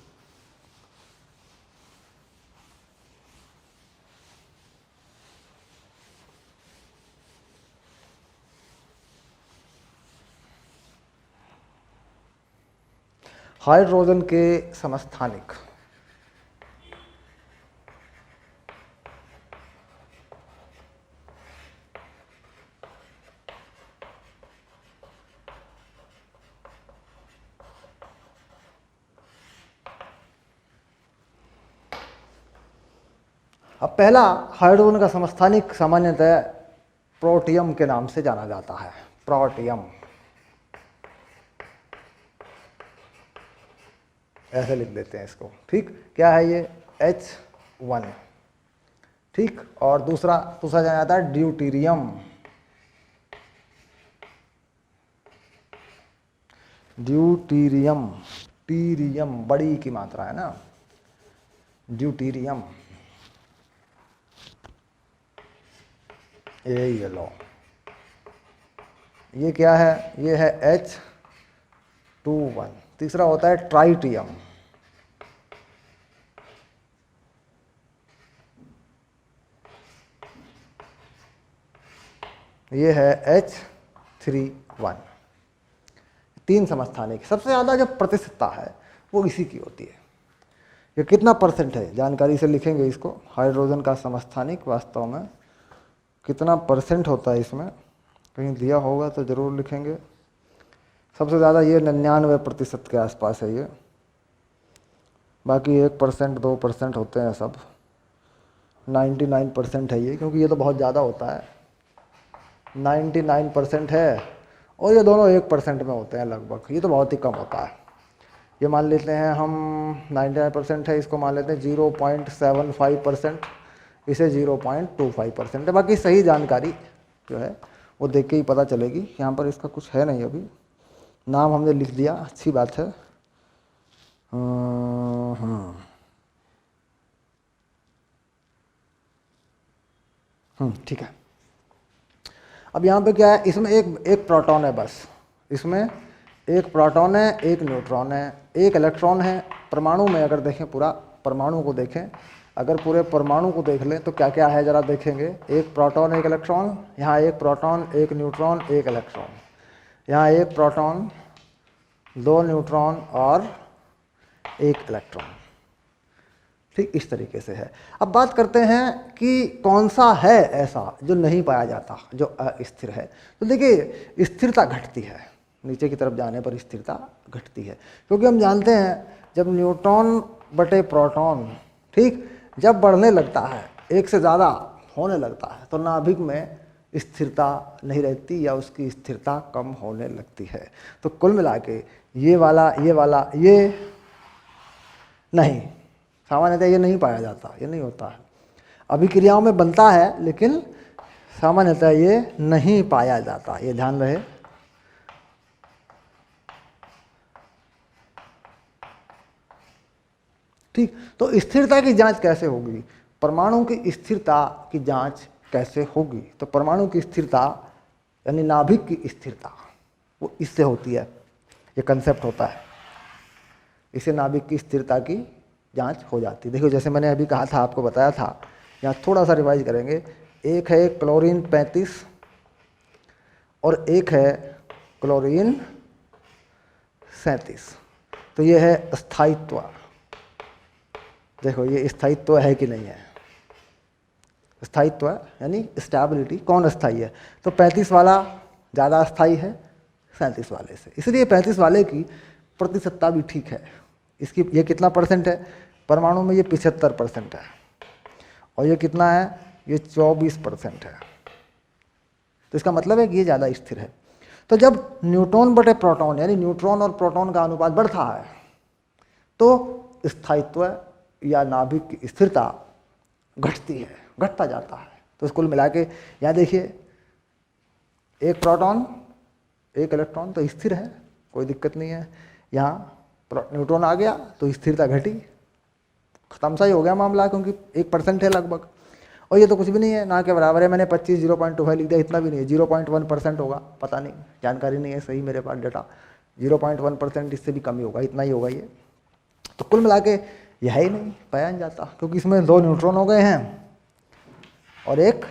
हाइड्रोजन के समस्थानिक, अब पहला हाइड्रोजन का समस्थानिक सामान्यतः प्रोटियम के नाम से जाना जाता है। प्रोटियम ऐसे लिख देते हैं इसको, ठीक। क्या है ये, H1, ठीक। और दूसरा जाना जाता है ड्यूटीरियम। ड्यूटीरियम, टीरियम बड़ी की मात्रा है ना, ड्यूटीरियम, ये लो, ये क्या है, ये है H21। तीसरा होता है ट्राइटियम, ये है H31। 3 समस्थानिक। सबसे ज़्यादा जो प्रतिशतता है वो इसी की होती है। ये कितना परसेंट है, जानकारी से लिखेंगे इसको। हाइड्रोजन का समस्थानिक वास्तव में कितना परसेंट होता है, इसमें कहीं दिया होगा तो ज़रूर लिखेंगे। सबसे ज़्यादा ये 99% के आसपास है ये, बाकी 1% 2% होते हैं सब। 99% है ये, क्योंकि ये तो बहुत ज़्यादा होता है। 99% है और ये दोनों 1% में होते हैं लगभग, ये तो बहुत ही कम होता है। ये मान लेते हैं हम 99% है, इसको मान लेते हैं 0.75%, इसे 0.25% है। बाकी सही जानकारी जो है वो देख के ही पता चलेगी। यहाँ पर इसका कुछ है नहीं, अभी नाम हमने लिख दिया, अच्छी बात है। ठीक है। अब यहाँ पे क्या है, इसमें एक प्रोटॉन है बस, इसमें एक प्रोटॉन है, एक न्यूट्रॉन है, एक इलेक्ट्रॉन है। परमाणु में अगर देखें, पूरा परमाणु को देखें, अगर पूरे परमाणु को देख लें तो क्या क्या है ज़रा देखेंगे। एक प्रोटॉन, एक इलेक्ट्रॉन, यहाँ एक प्रोटॉन, एक न्यूट्रॉन, एक इलेक्ट्रॉन, यहाँ एक प्रोटॉन, 2 न्यूट्रॉन और एक इलेक्ट्रॉन, ठीक। इस तरीके से है। अब बात करते हैं कि कौन सा है ऐसा जो नहीं पाया जाता, जो अस्थिर है। तो देखिए, स्थिरता घटती है, नीचे की तरफ जाने पर स्थिरता घटती है, क्योंकि हम जानते हैं जब न्यूट्रॉन बटे प्रोटॉन, ठीक, जब बढ़ने लगता है, एक से ज़्यादा होने लगता है, तो नाभिक में स्थिरता नहीं रहती या उसकी स्थिरता कम होने लगती है। तो कुल मिला के ये वाला ये नहीं, सामान्यतः ये नहीं पाया जाता, ये नहीं होता है। अभिक्रियाओं में बनता है लेकिन सामान्यतः ये नहीं पाया जाता, ये ध्यान रहे। ठीक, तो स्थिरता की जांच कैसे होगी, परमाणु की स्थिरता की जांच कैसे होगी? तो परमाणु की स्थिरता यानी नाभिक की स्थिरता वो इससे होती है, ये कंसेप्ट होता है, इससे नाभिक की स्थिरता की जांच हो जाती है। देखो जैसे मैंने अभी कहा था, आपको बताया था, यहाँ थोड़ा सा रिवाइज करेंगे। एक है क्लोरीन 35 और एक है क्लोरीन 37। तो ये है स्थायित्व। देखो ये स्थायित्व है कि नहीं है, स्थायित्व यानी स्टेबिलिटी, कौन स्थायी है? तो 35 वाला ज़्यादा स्थायी है 37 वाले से, इसलिए 35 वाले की प्रतिशतता भी ठीक है। इसकी ये कितना परसेंट है परमाणु में? ये 75% है। और ये कितना है? ये 24% है। तो इसका मतलब है कि ये ज़्यादा स्थिर है। तो जब न्यूट्रॉन बटे प्रोटॉन यानी न्यूट्रॉन और प्रोटॉन का अनुपात बढ़ता है तो स्थायित्व या नाभिक की स्थिरता घटती है, घटता जाता है। तो कुल मिला के यहाँ देखिए, एक प्रोटॉन एक इलेक्ट्रॉन तो स्थिर है, कोई दिक्कत नहीं है। यहाँ न्यूट्रॉन आ गया तो स्थिरता घटी, खत्म सा ही हो गया मामला, क्योंकि 1% है लगभग। और ये तो कुछ भी नहीं है, ना के बराबर है। मैंने 25 0.25 लिख दिया, इतना भी नहीं है, 0.1% होगा, पता नहीं, जानकारी नहीं है सही मेरे पास डेटा। 0.1%, इससे भी कम ही होगा, इतना ही होगा ये। तो कुल मिला के यह ही नहीं पाया जाता, क्योंकि इसमें 2 न्यूट्रॉन हो गए हैं और एक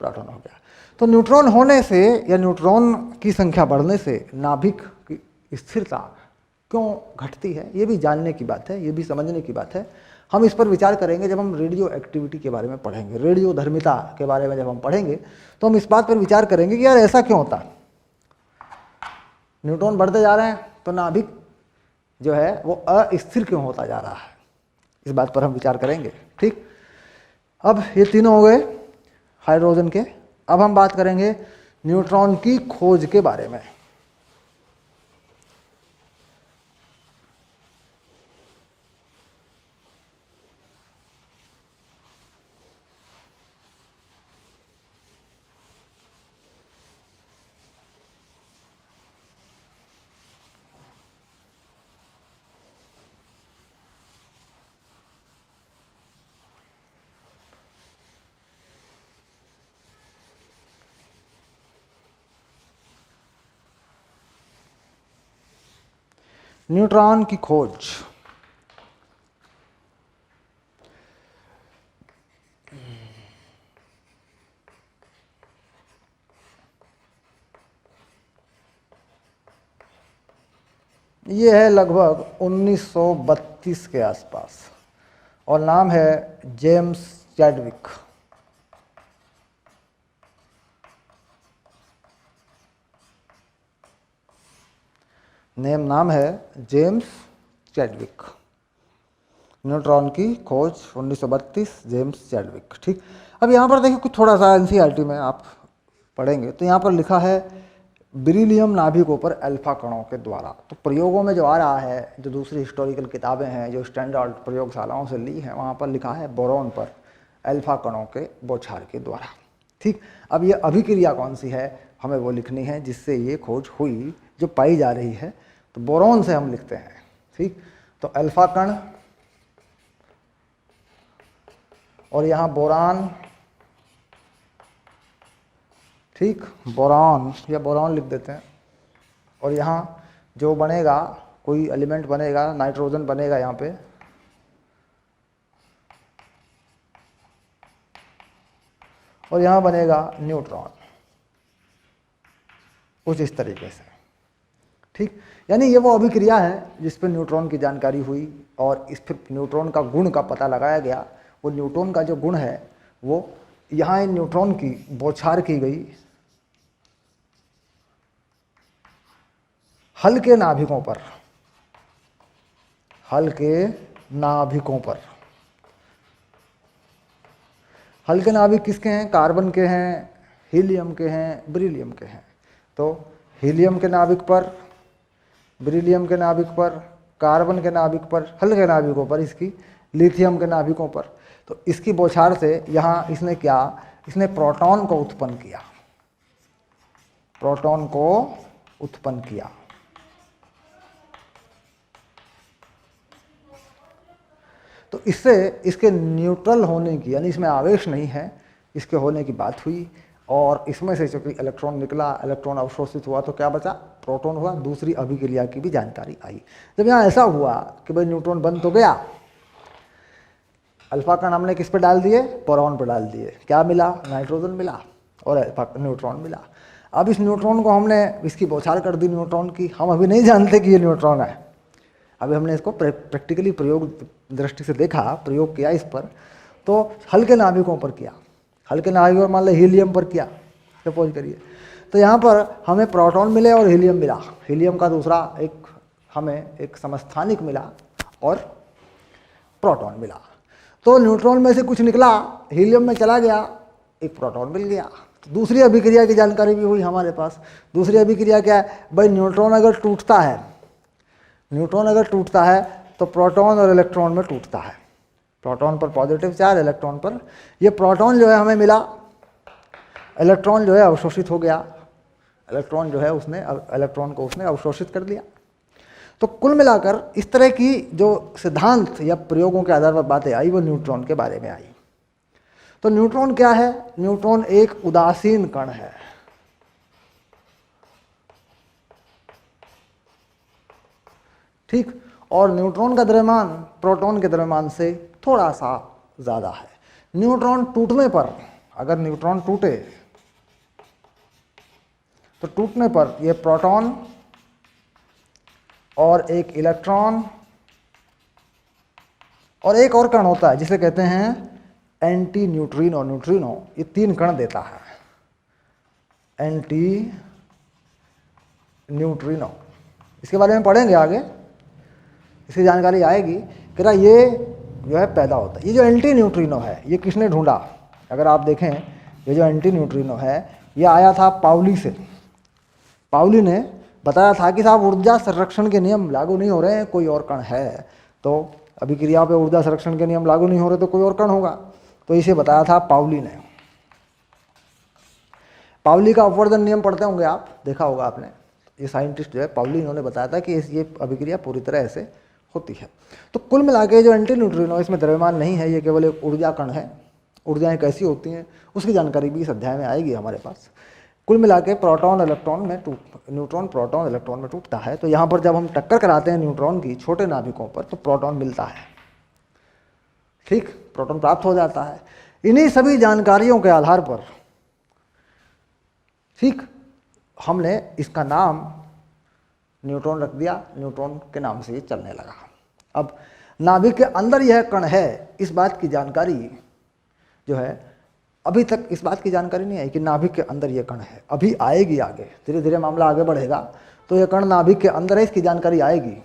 प्रोटॉन हो गया। तो न्यूट्रॉन होने से या न्यूट्रॉन की संख्या बढ़ने से नाभिक की स्थिरता क्यों घटती है, ये भी जानने की बात है, ये भी समझने की बात है। हम इस पर विचार करेंगे जब हम रेडियो एक्टिविटी के बारे में पढ़ेंगे, रेडियो धर्मिता के बारे में जब हम पढ़ेंगे तो हम इस बात पर विचार करेंगे कि यार ऐसा क्यों होता है, न्यूट्रॉन बढ़ते जा रहे हैं तो नाभिक जो है वो अस्थिर क्यों होता जा रहा है, इस बात पर हम विचार करेंगे। ठीक, अब ये तीनों हो गए हाइड्रोजन के। अब हम बात करेंगे न्यूट्रॉन की खोज के बारे में। न्यूट्रॉन की खोज। ये है लगभग 1932 के आसपास और नाम है जेम्स चैडविक। नाम है जेम्स चैडविक। न्यूट्रॉन की खोज 1932, जेम्स चैडविक। ठीक, अब यहाँ पर देखिए कुछ थोड़ा सा एनसीईआरटी में आप पढ़ेंगे तो यहाँ पर लिखा है बेरिलियम नाभिकों पर अल्फा कणों के द्वारा। तो प्रयोगों में जो आ रहा है, जो दूसरी हिस्टोरिकल किताबें हैं जो स्टैंडर्ड प्रयोगशालाओं से ली हैं, वहाँ पर लिखा है बोरॉन पर अल्फा कणों के बौछार के द्वारा। ठीक, अब ये अभिक्रिया कौन सी है हमें वो लिखनी है जिससे ये खोज हुई, जो पाई जा रही है। तो बोरॉन से हम लिखते हैं। ठीक, तो अल्फा कण और यहाँ बोरान। ठीक, बोरॉन या बोरॉन लिख देते हैं। और यहाँ जो बनेगा, कोई एलिमेंट बनेगा, नाइट्रोजन बनेगा यहाँ पे, और यहाँ बनेगा न्यूट्रॉन, कुछ इस तरीके से। ठीक, यानी ये वो अभिक्रिया है जिस पर न्यूट्रॉन की जानकारी हुई और इस पर न्यूट्रॉन का गुण का पता लगाया गया। वो न्यूट्रॉन का जो गुण है वो यहाँ इन न्यूट्रॉन की बौछार की गई हल्के नाभिकों पर, हल्के नाभिकों पर। हल्के नाभिक किसके हैं? कार्बन के हैं, हीलियम के हैं, बेरिलियम के हैं। तो हीलियम के नाभिक पर, बेरिलियम के नाभिक पर, कार्बन के नाभिक पर, हल्के नाभिकों पर, इसकी लिथियम के नाभिकों पर। तो इसकी बौछार से यहाँ इसने क्या, इसने प्रोटॉन को उत्पन्न किया, प्रोटॉन को उत्पन्न किया। तो इससे इसके न्यूट्रल होने की, यानी इसमें आवेश नहीं है, इसके होने की बात हुई, और इसमें से चूंकि इलेक्ट्रॉन निकला, इलेक्ट्रॉन अवशोषित हुआ, तो क्या बचा, प्रोटॉन हुआ। दूसरी अभिक्रिया की भी जानकारी आई। जब यहाँ ऐसा हुआ कि भाई न्यूट्रॉन बन तो गया, अल्फा कण हमने किस पे डाल दिए, बोरॉन पे डाल दिए, क्या मिला, नाइट्रोजन मिला और अल्फा न्यूट्रॉन मिला। अब इस न्यूट्रॉन को हमने इसकी बौछार कर दी न्यूट्रॉन की, हम अभी नहीं जानते कि ये न्यूट्रॉन है, अभी हमने इसको प्रैक्टिकली प्रयोग दृष्टि से देखा, प्रयोग किया इस पर, तो हल्के नाभिकों पर किया, हल्के नाभिकों पर मान लो हीलियम पर किया, सपोज करिए, तो यहाँ पर हमें प्रोटॉन मिले और हीलियम मिला, हीलियम का दूसरा एक हमें एक समस्थानिक मिला और प्रोटॉन मिला। तो न्यूट्रॉन में से कुछ निकला, हीलियम में चला गया, एक प्रोटॉन मिल गया। दूसरी अभिक्रिया की जानकारी भी हुई हमारे पास। दूसरी अभिक्रिया क्या है, भाई न्यूट्रॉन अगर टूटता है, न्यूट्रॉन अगर टूटता है तो प्रोटॉन और इलेक्ट्रॉन में टूटता है, प्रोटॉन पर पॉजिटिव चार्ज, इलेक्ट्रॉन पर, ये प्रोटॉन जो है हमें मिला, इलेक्ट्रॉन जो है अवशोषित हो गया, इलेक्ट्रॉन जो है उसने इलेक्ट्रॉन को उसने अवशोषित कर लिया। तो कुल मिलाकर इस तरह की जो सिद्धांत या प्रयोगों के आधार पर बातें आई वो न्यूट्रॉन के बारे में आई। तो न्यूट्रॉन क्या है, न्यूट्रॉन एक उदासीन कण है, ठीक, और न्यूट्रॉन का द्रव्यमान प्रोटॉन के द्रव्यमान से थोड़ा सा ज़्यादा है। न्यूट्रॉन टूटने पर, अगर न्यूट्रॉन टूटे तो टूटने पर ये प्रोटॉन और एक इलेक्ट्रॉन और एक और कण होता है जिसे कहते हैं एंटी न्यूट्रिनो, न्यूट्रिनो, ये तीन कण देता है, एंटी न्यूट्रिनो। इसके बारे में पढ़ेंगे आगे, इसकी जानकारी आएगी कि ना ये जो है पैदा होता है। ये जो एंटी न्यूट्रिनो है ये किसने ढूंढा, अगर आप देखें ये जो एंटी न्यूट्रिनो है ये आया था पाउली से। पाउली ने बताया था कि साहब ऊर्जा संरक्षण के नियम लागू नहीं हो रहे हैं, कोई और कण है, तो अभिक्रिया पे ऊर्जा संरक्षण के नियम लागू नहीं हो रहे तो कोई और कण होगा, तो इसे बताया था पाउली ने। पाउली का अपवर्जन नियम पढ़ते होंगे आप, देखा होगा आपने, ये साइंटिस्ट जो है पाउली, इन्होंने बताया था कि ये अभिक्रिया पूरी तरह ऐसे होती है। तो कुल मिला के जो एंटी न्यूट्रिनो, इसमें द्रव्यमान नहीं है, ये केवल एक ऊर्जा कण है। ऊर्जाएं कैसी होती हैं उसकी जानकारी भी इस अध्याय में आएगी हमारे पास। कुल मिला के प्रोटॉन इलेक्ट्रॉन में न्यूट्रॉन प्रोटॉन इलेक्ट्रॉन में टूटता है। तो यहाँ पर जब हम टक्कर कराते हैं न्यूट्रॉन की छोटे नाभिकों पर तो प्रोटॉन मिलता है, ठीक, प्रोटॉन प्राप्त हो जाता है। इन्हीं सभी जानकारियों के आधार पर, ठीक, हमने इसका नाम न्यूट्रॉन रख दिया, न्यूट्रॉन के नाम से ये चलने लगा। अब नाभिक के अंदर यह कण है, इस बात की जानकारी जो है, अभी तक इस बात की जानकारी नहीं आई कि नाभिक के अंदर यह कण है, अभी आएगी आगे, धीरे धीरे मामला आगे बढ़ेगा तो यह कण नाभिक के अंदर है, इसकी जानकारी आएगी।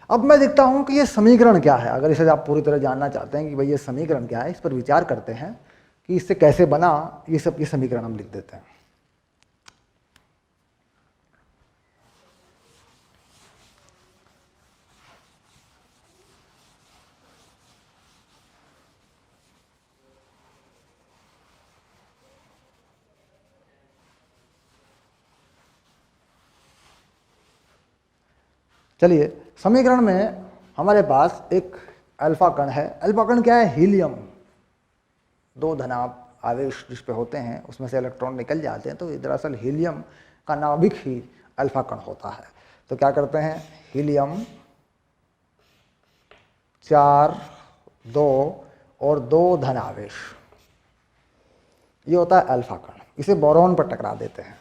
अब मैं देखता हूं कि ये समीकरण क्या है। अगर इसे आप पूरी तरह जानना चाहते हैं कि भाई ये समीकरण क्या है, इस पर विचार करते हैं कि इससे कैसे बना, ये समीकरण हम लिख देते हैं। चलिए, समीकरण में हमारे पास एक अल्फा कण है। अल्फा कण क्या है, हीलियम, दो धनात्मक आवेश जिस पे होते हैं उसमें से इलेक्ट्रॉन निकल जाते हैं, तो दरअसल हीलियम का नाभिक ही अल्फा कण होता है। तो क्या करते हैं, हीलियम 4, 2 और 2 धन आवेश, ये होता है अल्फा कण। इसे बोरॉन पर टकरा देते हैं,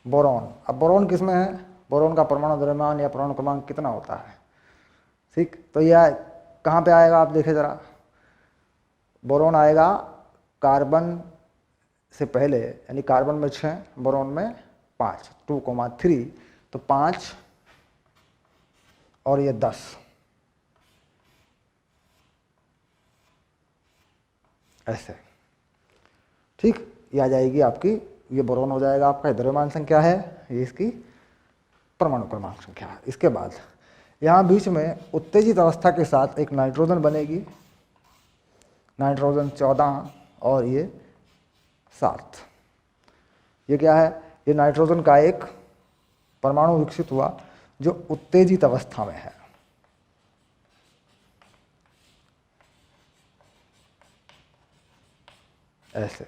बोरॉन। अब बोरॉन किस में है, बोरॉन का परमाणु द्रव्यमान या परमाणु क्रमांक कितना होता है, ठीक, तो यह कहाँ पे आएगा, आप देखें ज़रा, बोरॉन आएगा कार्बन से पहले, यानी कार्बन में 6, बोरॉन में 5, 2,3, तो 5 और ये 10, ऐसे। ठीक, ये आ जाएगी आपकी, ये बोरॉन हो जाएगा आपका, द्रव्यमान संख्या है, ये इसकी परमाणु क्रमांक संख्या है। इसके बाद यहाँ बीच में उत्तेजित अवस्था के साथ एक नाइट्रोजन बनेगी, नाइट्रोजन 14 और ये 7। ये क्या है? ये नाइट्रोजन का एक परमाणु विकसित हुआ जो उत्तेजित अवस्था में है। ऐसे,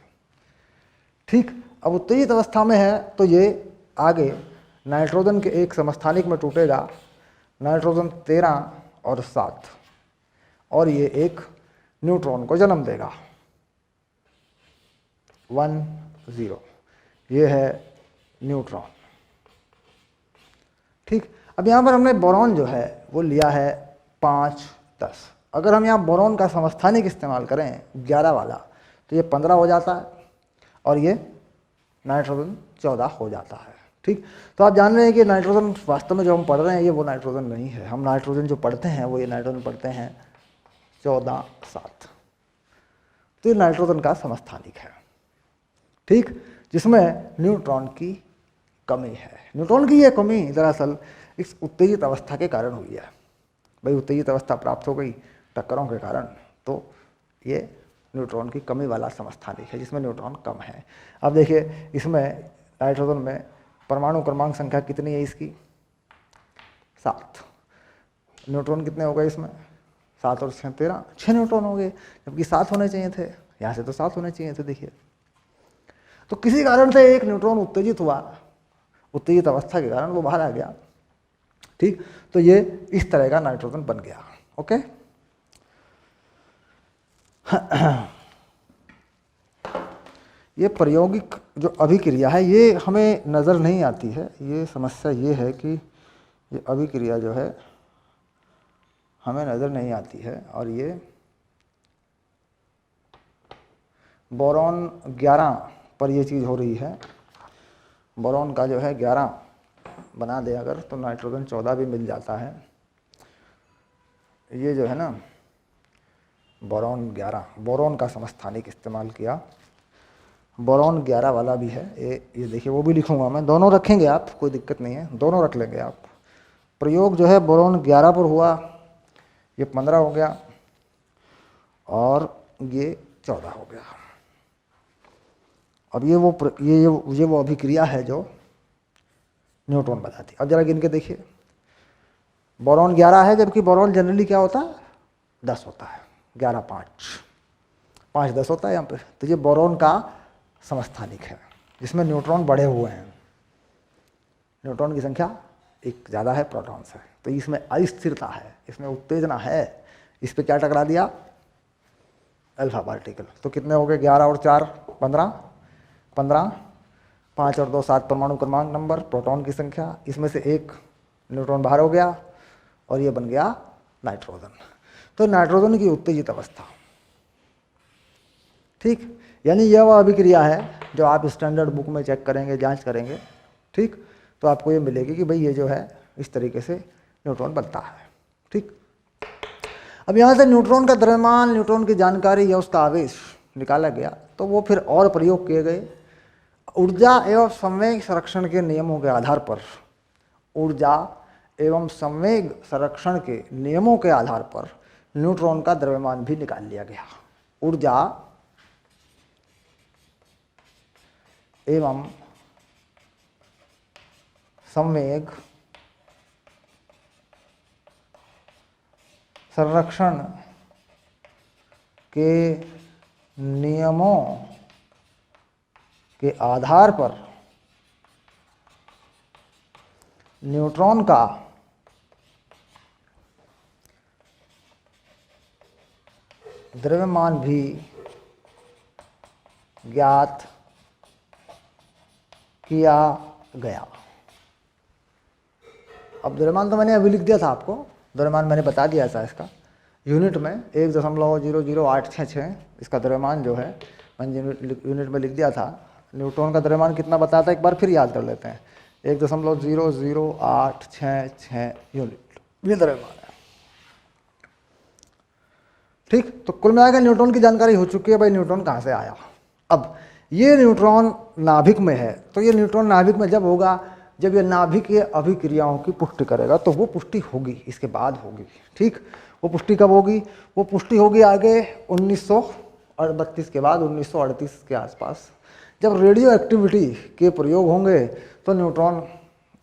ठीक। अब उत्तेजित अवस्था में है तो ये आगे नाइट्रोजन के एक समस्थानिक में टूटेगा, नाइट्रोजन 13 और 7, और ये एक न्यूट्रॉन को जन्म देगा, 1 0। ये है न्यूट्रॉन। ठीक, अब यहाँ पर हमने बोरॉन जो है वो लिया है 5 10। अगर हम यहाँ बोरॉन का समस्थानिक इस्तेमाल करें 11 वाला, तो ये 15 हो जाता है और ये नाइट्रोजन 14 हो जाता है। ठीक, तो आप जान रहे हैं कि नाइट्रोजन वास्तव में जो हम पढ़ रहे हैं ये वो नाइट्रोजन नहीं है। हम नाइट्रोजन जो पढ़ते हैं वो ये नाइट्रोजन पढ़ते हैं 14 7। तो ये नाइट्रोजन का समस्थानिक है, ठीक, जिसमें न्यूट्रॉन की कमी है। न्यूट्रॉन की यह कमी दरअसल इस उत्तेजित अवस्था के कारण हुई है। भाई उत्तेजित अवस्था प्राप्त हो गई टक्करों के कारण, तो ये न्यूट्रॉन की कमी वाला समस्थानिक है जिसमें न्यूट्रॉन कम है। अब देखिए इसमें नाइट्रोजन में परमाणु क्रमांक संख्या कितनी है इसकी? 7। न्यूट्रॉन कितने हो गए इसमें? 7 और 6 13, 6 न्यूट्रॉन हो गए, जबकि 7 होने चाहिए थे। यहाँ से तो 7 होने चाहिए थे। देखिए, तो किसी कारण से एक न्यूट्रॉन उत्तेजित हुआ, उत्तेजित अवस्था के कारण वो बाहर आ गया। ठीक, तो ये इस तरह का नाइट्रोजन बन गया। ओके, ये प्रायोगिक जो अभिक्रिया है ये हमें नज़र नहीं आती है। ये समस्या ये है कि ये अभिक्रिया जो है हमें नज़र नहीं आती है, और ये बोरॉन 11 पर ये चीज़ हो रही है। बोरॉन का जो है 11 बना दे अगर, तो नाइट्रोजन 14 भी मिल जाता है। ये जो है ना बोरॉन 11, बोरॉन का समस्थानिक इस्तेमाल किया, बोरॉन 11 वाला भी है। ये देखिए, वो भी लिखूंगा मैं, दोनों रखेंगे आप, कोई दिक्कत नहीं है, दोनों रख लेंगे आप। प्रयोग जो है बोरॉन 11 पर हुआ, ये 15 हो गया और ये 14 हो गया। अब ये वो अभिक्रिया है जो न्यूट्रॉन बताती। अब जरा गिन के देखिए, बोरॉन 11 है, जबकि बोरॉन जनरली क्या होता है? 10 होता है। 11 5 10 होता है यहाँ पे। तो ये बोरॉन का समस्थानिक है जिसमें न्यूट्रॉन बढ़े हुए हैं। न्यूट्रॉन की संख्या एक ज़्यादा है प्रोटॉन से, तो इसमें अस्थिरता है, इसमें उत्तेजना है। इस पे क्या टकरा दिया? Alpha particle. तो कितने हो गए? 11 और 4 15, 15, 5 और 2 7 परमाणु क्रमांक नंबर, प्रोटॉन की संख्या, इसमें से एक न्यूट्रॉन बाहर हो गया और ये बन गया नाइट्रोजन। तो नाइट्रोजन की उत्तेजित अवस्था, ठीक, यानी यह वह अभिक्रिया है जो आप स्टैंडर्ड बुक में चेक करेंगे, जांच करेंगे, ठीक, तो आपको ये मिलेगी कि भाई ये जो है इस तरीके से न्यूट्रॉन बनता है। ठीक, अब यहाँ से न्यूट्रॉन का द्रव्यमान, न्यूट्रॉन की जानकारी या उसका आवेश निकाला गया, तो वो फिर और प्रयोग किए गए। ऊर्जा एवं संवेग संरक्षण के नियमों के आधार पर, ऊर्जा एवं संवेग संरक्षण के नियमों के आधार पर न्यूट्रॉन का द्रव्यमान भी निकाल लिया गया। ऊर्जा एवं संवेग संरक्षण के नियमों के आधार पर न्यूट्रॉन का द्रव्यमान भी ज्ञात किया गया। अब द्रव्यमान तो मैंने अभी लिख दिया था आपको, द्रव्यमान मैंने बता दिया था इसका यूनिट में 1.00866 इसका द्रव्यमान जो है मैंने यूनिट में लिख दिया था। न्यूट्रॉन का द्रव्यमान कितना बताया था, एक बार फिर याद कर लेते हैं। 1.008666 यूनिट ये द्रव्यमान है। ठीक, तो कुल मिलाकर न्यूट्रॉन की जानकारी हो चुकी है भाई, न्यूट्रॉन कहाँ से आया। अब ये न्यूट्रॉन नाभिक में है, तो ये न्यूट्रॉन नाभिक में जब होगा जब ये नाभिक के अभिक्रियाओं की पुष्टि करेगा, तो वो पुष्टि होगी इसके बाद होगी। ठीक, वो पुष्टि कब होगी, वो पुष्टि होगी आगे 1932 के बाद 1938 के आसपास, जब रेडियो एक्टिविटी के प्रयोग होंगे तो न्यूट्रॉन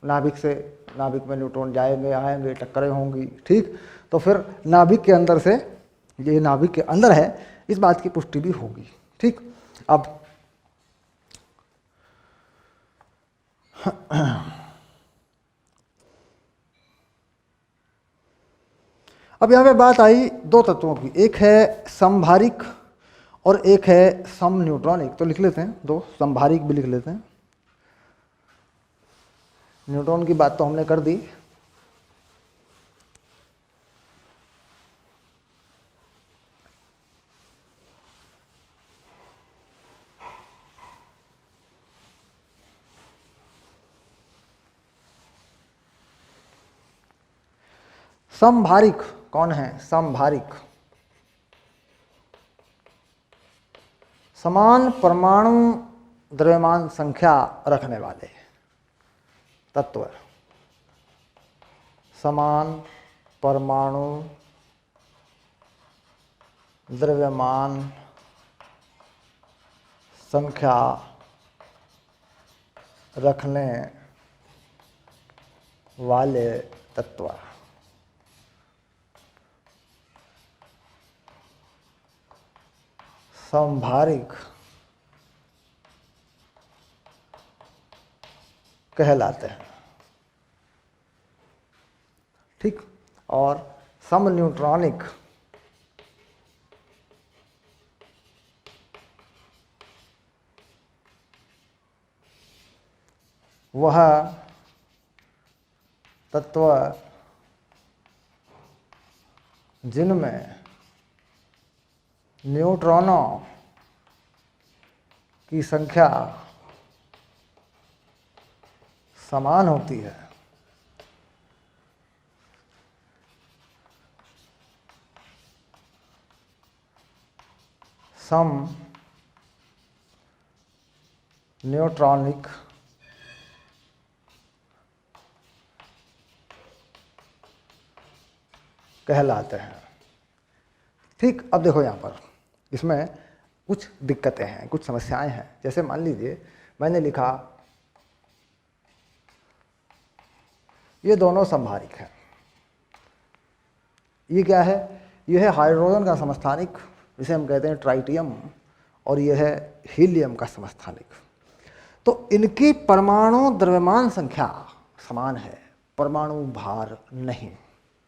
नाभिक में न्यूट्रॉन जाएंगे आएंगे, टक्करें होंगी। ठीक, तो फिर नाभिक के अंदर से, ये नाभिक के अंदर है, इस बात की पुष्टि भी होगी। ठीक, अब यहाँ पे बात आई दो तत्वों की, एक है समभारिक और एक है सम न्यूट्रॉनिक। तो लिख लेते हैं, दो समभारिक भी लिख लेते हैं। न्यूट्रॉन की बात तो हमने कर दी। समभारिक कौन है, समभारिक समान परमाणु द्रव्यमान संख्या रखने वाले तत्व। समान परमाणु द्रव्यमान संख्या रखने वाले तत्व। समभारिक कहलाते हैं। ठीक, और सम न्यूट्रॉनिक वह तत्व जिनमें न्यूट्रॉनों की संख्या समान होती है। सम न्यूट्रॉनिक कहलाते हैं। ठीक, अब देखो यहाँ पर इसमें कुछ दिक्कतें हैं, कुछ समस्याएं हैं। जैसे मान लीजिए मैंने लिखा ये दोनों समभारिक हैं। ये क्या है, ये है हाइड्रोजन का समस्थानिक, जिसे हम कहते हैं ट्राइटियम, और ये है हीलियम का समस्थानिक। तो इनकी परमाणु द्रव्यमान संख्या समान है, परमाणु भार नहीं।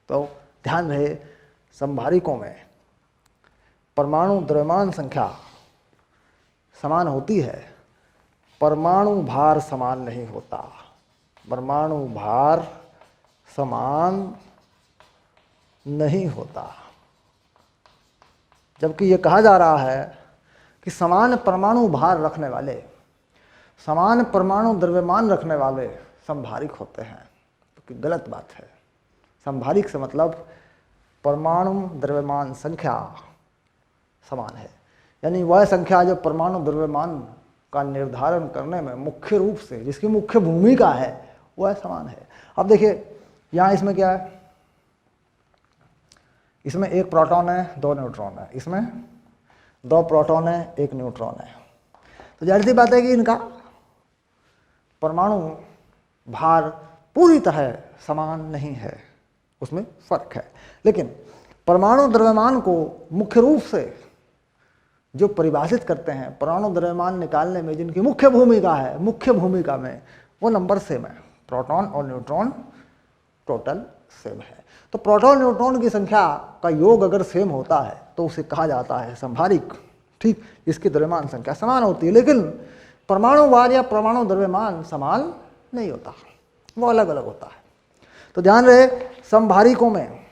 तो ध्यान रहे, समभारिकों में परमाणु द्रव्यमान संख्या समान होती है, परमाणु भार समान नहीं होता। परमाणु भार समान नहीं होता। जबकि ये कहा जा रहा है कि समान परमाणु भार रखने वाले, समान परमाणु द्रव्यमान रखने वाले समभारिक होते हैं, तो गलत बात है। समभारिक से मतलब परमाणु द्रव्यमान संख्या समान है, यानी वह संख्या जो परमाणु द्रव्यमान का निर्धारण करने में मुख्य रूप से जिसकी मुख्य भूमिका है वह समान है। अब देखिए यहाँ इसमें क्या है, इसमें एक प्रोटॉन है, दो न्यूट्रॉन है, इसमें दो प्रोटॉन है, एक न्यूट्रॉन है। तो जाहिर सी बात है कि इनका परमाणु भार पूरी तरह समान नहीं है, उसमें फर्क है। लेकिन परमाणु द्रव्यमान को मुख्य रूप से जो परिभाषित करते हैं, परमाणु द्रव्यमान निकालने में जिनकी मुख्य भूमिका है, मुख्य भूमिका में वो नंबर सेम है। प्रोटॉन और न्यूट्रॉन टोटल सेम है। तो प्रोटॉन न्यूट्रॉन की संख्या का योग अगर सेम होता है तो उसे कहा जाता है समभारिक। ठीक, इसकी द्रव्यमान संख्या समान होती है, लेकिन परमाणु भार या परमाणु द्रव्यमान समान नहीं होता, वो अलग अलग होता है। तो ध्यान रहे, समभारिकों में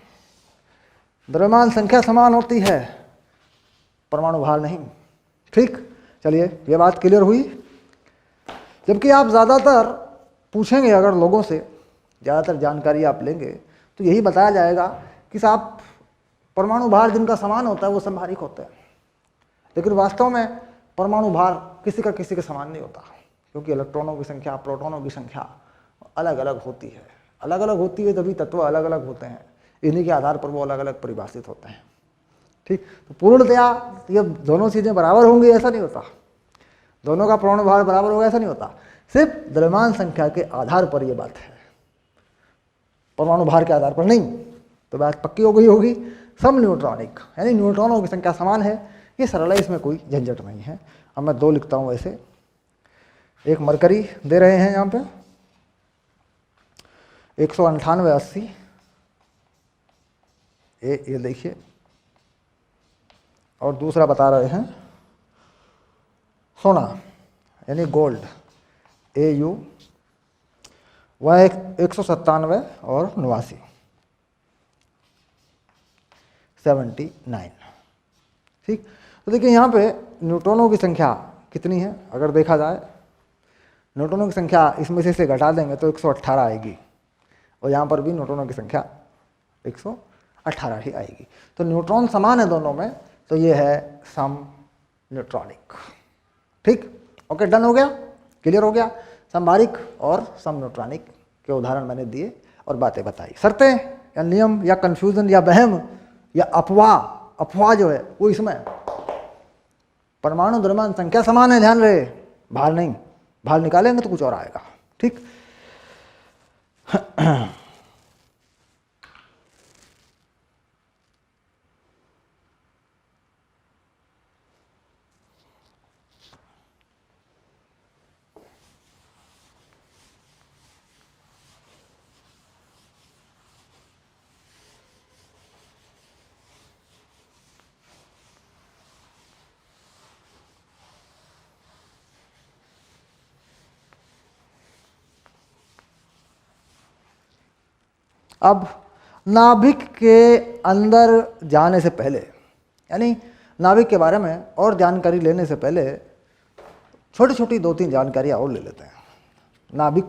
द्रव्यमान संख्या समान होती है, परमाणु भार नहीं। ठीक, चलिए ये बात क्लियर हुई। जबकि आप ज़्यादातर पूछेंगे अगर लोगों से, ज़्यादातर जानकारी आप लेंगे तो यही बताया जाएगा कि साहब परमाणु भार जिनका समान होता है वो संभारिक होते हैं, लेकिन वास्तव में परमाणु भार किसी का किसी के समान नहीं होता, क्योंकि इलेक्ट्रॉनों की संख्या, प्रोटॉनों की संख्या अलग अलग होती है। अलग अलग होती है तभी तत्व अलग अलग होते हैं, इन्हीं के आधार पर वो अलग अलग परिभाषित होते हैं। ठीक, तो पूर्णतया ये दोनों चीज़ें बराबर होंगी ऐसा नहीं होता, दोनों का परमाणु भार बराबर होगा ऐसा नहीं होता, सिर्फ द्रव्यमान संख्या के आधार पर ये बात है, परमाणु भार के आधार पर नहीं। तो बात पक्की हो गई होगी। सम न्यूट्रॉनिक यानी न्यूट्रॉनों की संख्या समान है, ये सरल है, इसमें कोई झंझट नहीं है। अब मैं 2 लिखता हूँ ऐसे। एक मरकरी दे रहे हैं यहाँ पे 198.80, ये देखिए, और दूसरा बता रहे हैं सोना यानी गोल्ड AU, वह 197 और 89, 79। ठीक, तो देखिए यहाँ पे न्यूट्रॉनों की संख्या कितनी है, अगर देखा जाए न्यूट्रॉनों की संख्या इसमें से घटा देंगे तो 118 आएगी, और यहाँ पर भी न्यूट्रॉनों की संख्या 118 ही आएगी। तो न्यूट्रॉन समान है दोनों में, तो ये है सम न्यूट्रॉनिक। ठीक, ओके, डन हो गया, क्लियर हो गया। संभारिक और सम न्यूट्रॉनिक के उदाहरण मैंने दिए और बातें बताई। शर्तें या नियम या कन्फ्यूजन या वहम या अफवाह जो है वो इसमें परमाणु द्रव्यमान संख्या समान है, ध्यान रहे, भार नहीं, भार निकालेंगे तो कुछ और आएगा। ठीक, अब नाभिक के अंदर जाने से पहले, यानी नाभिक के बारे में और जानकारी लेने से पहले छोटी छोटी 2-3 जानकारियाँ और ले लेते हैं। नाभिक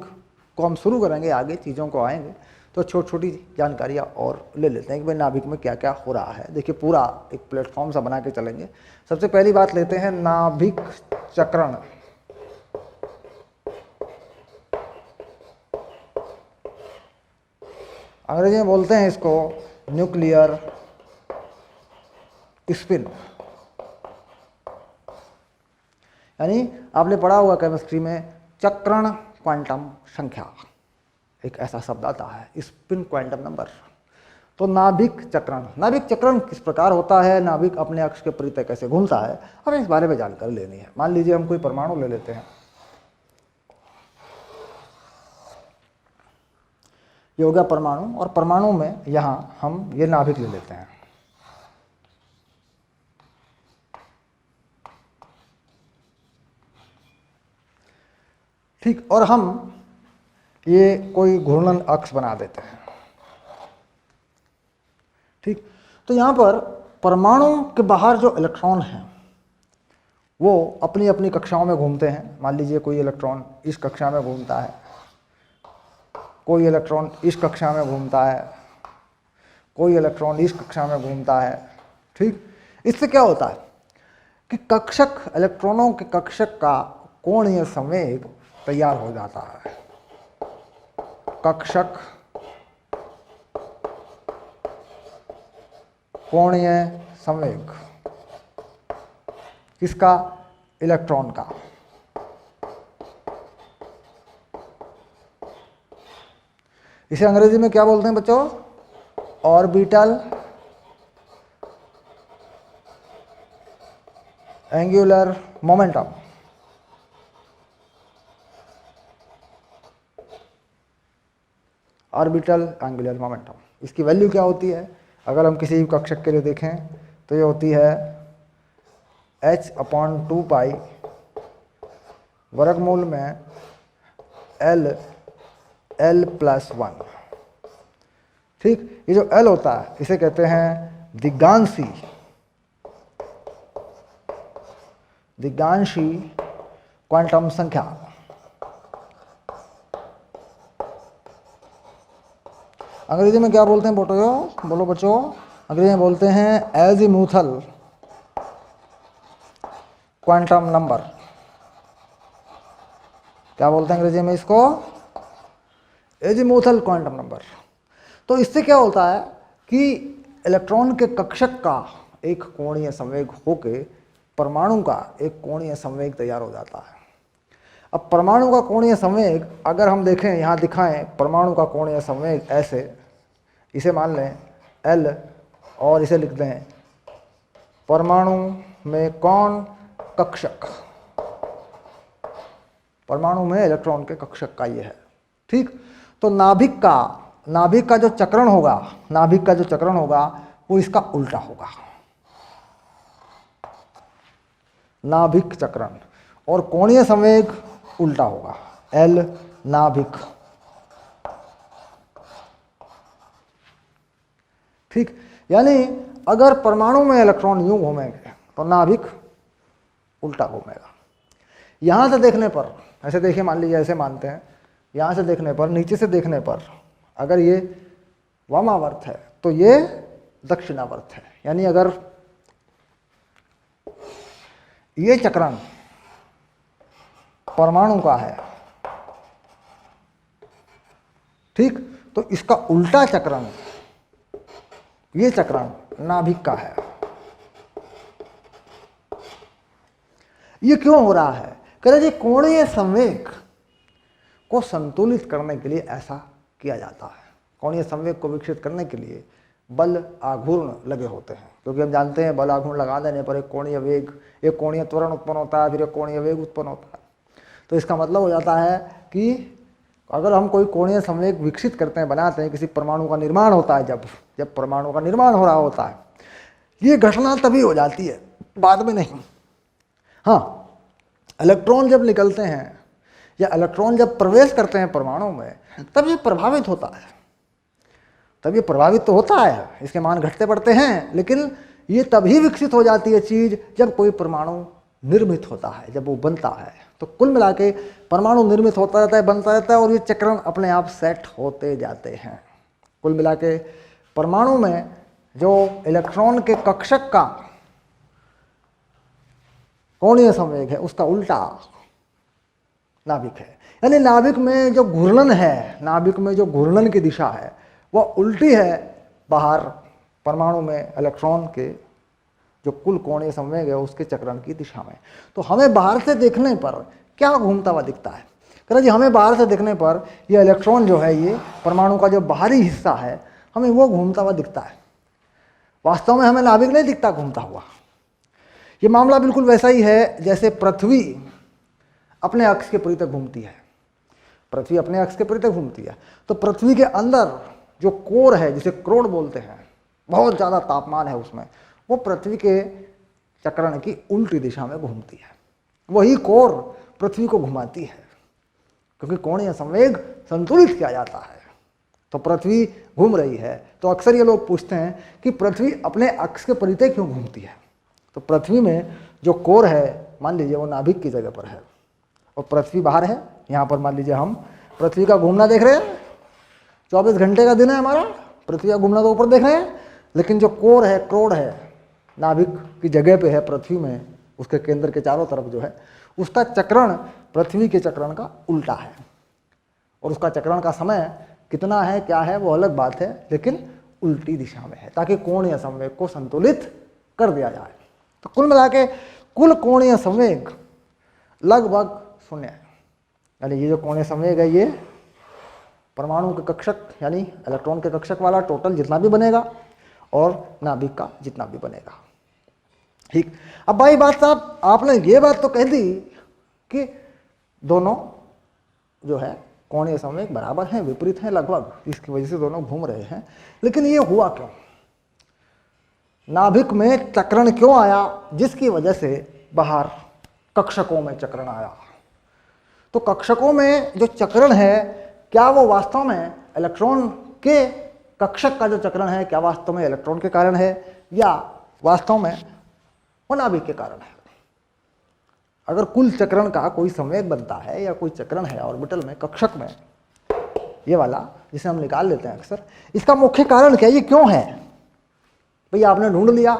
को हम शुरू करेंगे, आगे चीज़ों को आएंगे तो छोटी छोटी जानकारियाँ और ले लेते हैं कि भाई नाभिक में क्या क्या हो रहा है। देखिए पूरा एक प्लेटफॉर्म सा बना के चलेंगे। सबसे पहली बात लेते हैं नाभिक चक्रण। अंग्रेजी में बोलते हैं इसको न्यूक्लियर स्पिन, यानी आपने पढ़ा होगा केमिस्ट्री में चक्रण क्वांटम संख्या, एक ऐसा शब्द आता है, स्पिन क्वांटम नंबर। तो नाभिक चक्रण, नाभिक चक्रण किस प्रकार होता है, नाभिक अपने अक्ष के परितः कैसे घूमता है, हमें इस बारे में जानकारी लेनी है। मान लीजिए हम कोई परमाणु ले लेते हैं, ये हो गया परमाणु, और परमाणु में यहाँ हम ये नाभिक ले लेते हैं। ठीक, और हम ये कोई घूर्णन अक्ष बना देते हैं। ठीक, तो यहाँ पर परमाणु के बाहर जो इलेक्ट्रॉन हैं वो अपनी अपनी कक्षाओं में घूमते हैं। मान लीजिए कोई इलेक्ट्रॉन इस कक्षा में घूमता है, कोई इलेक्ट्रॉन इस कक्षा में घूमता है, कोई इलेक्ट्रॉन इस कक्षा में घूमता है। ठीक, इससे क्या होता है कि कक्षक, इलेक्ट्रॉनों के कक्षक का कोणीय संवेग तैयार हो जाता है। कक्षक कोणीय संवेग किसका, इलेक्ट्रॉन का। इसे अंग्रेजी में क्या बोलते हैं बच्चों, orbital angular momentum. Orbital angular momentum, इसकी वैल्यू क्या होती है, अगर हम किसी कक्षक के लिए देखें तो ये होती है h/2 पाई वर्गमूल में L+1। ठीक, ये जो L होता है इसे कहते हैं दिग्गांशी दिग्यांशी क्वांटम संख्या। अंग्रेजी में क्या बोलते हैं बोलो बच्चों? अंग्रेजी में बोलते हैं एजीमुथल क्वांटम नंबर। क्या बोलते हैं अंग्रेजी में इसको? Azimuthal quantum number. तो इससे क्या होता है कि इलेक्ट्रॉन के कक्षक का एक कोणीय संवेग होके परमाणु का एक कोणीय संवेग तैयार हो जाता है। अब परमाणु का कोणीय संवेग अगर हम देखें, यहाँ दिखाएं परमाणु का कोणीय संवेग ऐसे, इसे मान लें L और इसे लिख दें परमाणु में कौन कक्षक, परमाणु में इलेक्ट्रॉन के कक्षक का ये है, ठीक। तो नाभिक का जो चक्रण होगा वो इसका उल्टा होगा, नाभिक चक्रण, और कोणीय संवेग उल्टा होगा, L नाभिक, ठीक। यानी अगर परमाणु में इलेक्ट्रॉन यूं घूमेंगे तो नाभिक उल्टा घूमेगा। यहां से देखने पर ऐसे देखिए, मान लीजिए ऐसे मानते हैं, यहां से देखने पर, नीचे से देखने पर अगर ये वामावर्त है तो ये दक्षिणावर्त है। यानी अगर ये चक्रण परमाणु का है, ठीक, तो इसका उल्टा चक्रण, ये चक्रण नाभिक का है। ये क्यों हो रहा है? कह रहे कोणीय संवेग को संतुलित करने के लिए ऐसा किया जाता है। कोणीय संवेग को विकसित करने के लिए बल आघूर्ण लगे होते हैं, क्योंकि हम जानते हैं बल आघूर्ण लगा देने पर एक कोणीय वेग, एक कोणीय त्वरण उत्पन्न होता है, फिर एक कोणीय वेग उत्पन्न होता है। तो इसका मतलब हो जाता है कि अगर हम कोई कोणीय संवेग विकसित करते हैं, बनाते हैं, किसी परमाणु का निर्माण होता है, जब परमाणु का निर्माण हो रहा होता है, ये घटना तभी हो जाती है, बाद में नहीं। हाँ, इलेक्ट्रॉन जब निकलते हैं या इलेक्ट्रॉन जब प्रवेश करते हैं परमाणु में, तब ये प्रभावित होता है, तब ये प्रभावित तो होता है, इसके मान घटते बढ़ते हैं, लेकिन ये तभी विकसित हो जाती है चीज जब कोई परमाणु निर्मित होता है, जब वो बनता है। तो कुल मिला के परमाणु निर्मित होता रहता है, बनता रहता है, और ये चक्रण अपने आप सेट होते जाते हैं। कुल मिला के परमाणु में जो इलेक्ट्रॉन के कक्षक का कोणीय संवेग है उसका उल्टा नाभिक है। यानी नाभिक में जो घूर्णन है, नाभिक में जो घूर्णन की दिशा है वह उल्टी है बाहर परमाणु में इलेक्ट्रॉन के जो कुल कोणीय संवेग है उसके चक्रण की दिशा में। तो हमें बाहर से देखने पर क्या घूमता हुआ दिखता है? कह रहे जी हमें बाहर से देखने पर ये इलेक्ट्रॉन जो है, ये परमाणु का जो बाहरी हिस्सा है, हमें वो घूमता हुआ दिखता है। वास्तव में हमें नाभिक नहीं दिखता घूमता हुआ। ये मामला बिल्कुल वैसा ही है जैसे पृथ्वी अपने अक्ष के परितः घूमती है। पृथ्वी अपने अक्ष के परितः घूमती है, तो पृथ्वी के अंदर जो कोर है, जिसे क्रोड बोलते हैं, बहुत ज़्यादा तापमान है उसमें, वो पृथ्वी के चक्रण की उल्टी दिशा में घूमती है। वही कोर पृथ्वी को घुमाती है, क्योंकि कोणीय संवेग संतुलित किया जाता है। तो पृथ्वी घूम रही है, तो अक्सर ये लोग पूछते हैं कि पृथ्वी अपने अक्ष के परितः क्यों घूमती है? तो पृथ्वी में जो कोर है, मान लीजिए वो नाभिक की जगह पर है और पृथ्वी बाहर है। यहाँ पर मान लीजिए हम पृथ्वी का घूमना देख रहे हैं, 24 घंटे का दिन है हमारा, पृथ्वी का घूमना तो ऊपर देख रहे हैं, लेकिन जो कोर है, क्रोड है, नाभिक की जगह पे है पृथ्वी में, उसके केंद्र के चारों तरफ जो है, उसका चक्रण पृथ्वी के चक्रण का उल्टा है। और उसका चक्रण का समय कितना है, क्या है, वो अलग बात है, लेकिन उल्टी दिशा में है, ताकि कोणीय संवेग को संतुलित कर दिया जाए। तो कुल मिला के कुल कोणीय संवेग लगभग शून्य है। यानी ये जो कोणीय संवेग है, ये परमाणु के कक्षक यानी इलेक्ट्रॉन के कक्षक वाला टोटल जितना भी बनेगा और नाभिक का जितना भी बनेगा। ठीक। अब भाई बात साहब, आपने ये बात तो कह दी कि दोनों जो है कोणीय संवेग बराबर हैं, विपरीत हैं लगभग, इसकी वजह से दोनों घूम रहे हैं, लेकिन ये हुआ क्यों? नाभिक में चक्रण क्यों आया, जिसकी वजह से बाहर कक्षकों में चक्रण आया? तो कक्षकों में जो चक्रण है, क्या वो वास्तव में इलेक्ट्रॉन के कक्षक का जो चक्रण है, क्या वास्तव में इलेक्ट्रॉन के कारण है, या वास्तव में वो नाभिक के कारण है? अगर कुल चक्रण का कोई संवेग बनता है या कोई चक्रण है ऑर्बिटल में, कक्षक में, ये वाला जिसे हम निकाल लेते हैं अक्सर, इसका मुख्य कारण क्या है, ये क्यों है? भाई आपने ढूंढ लिया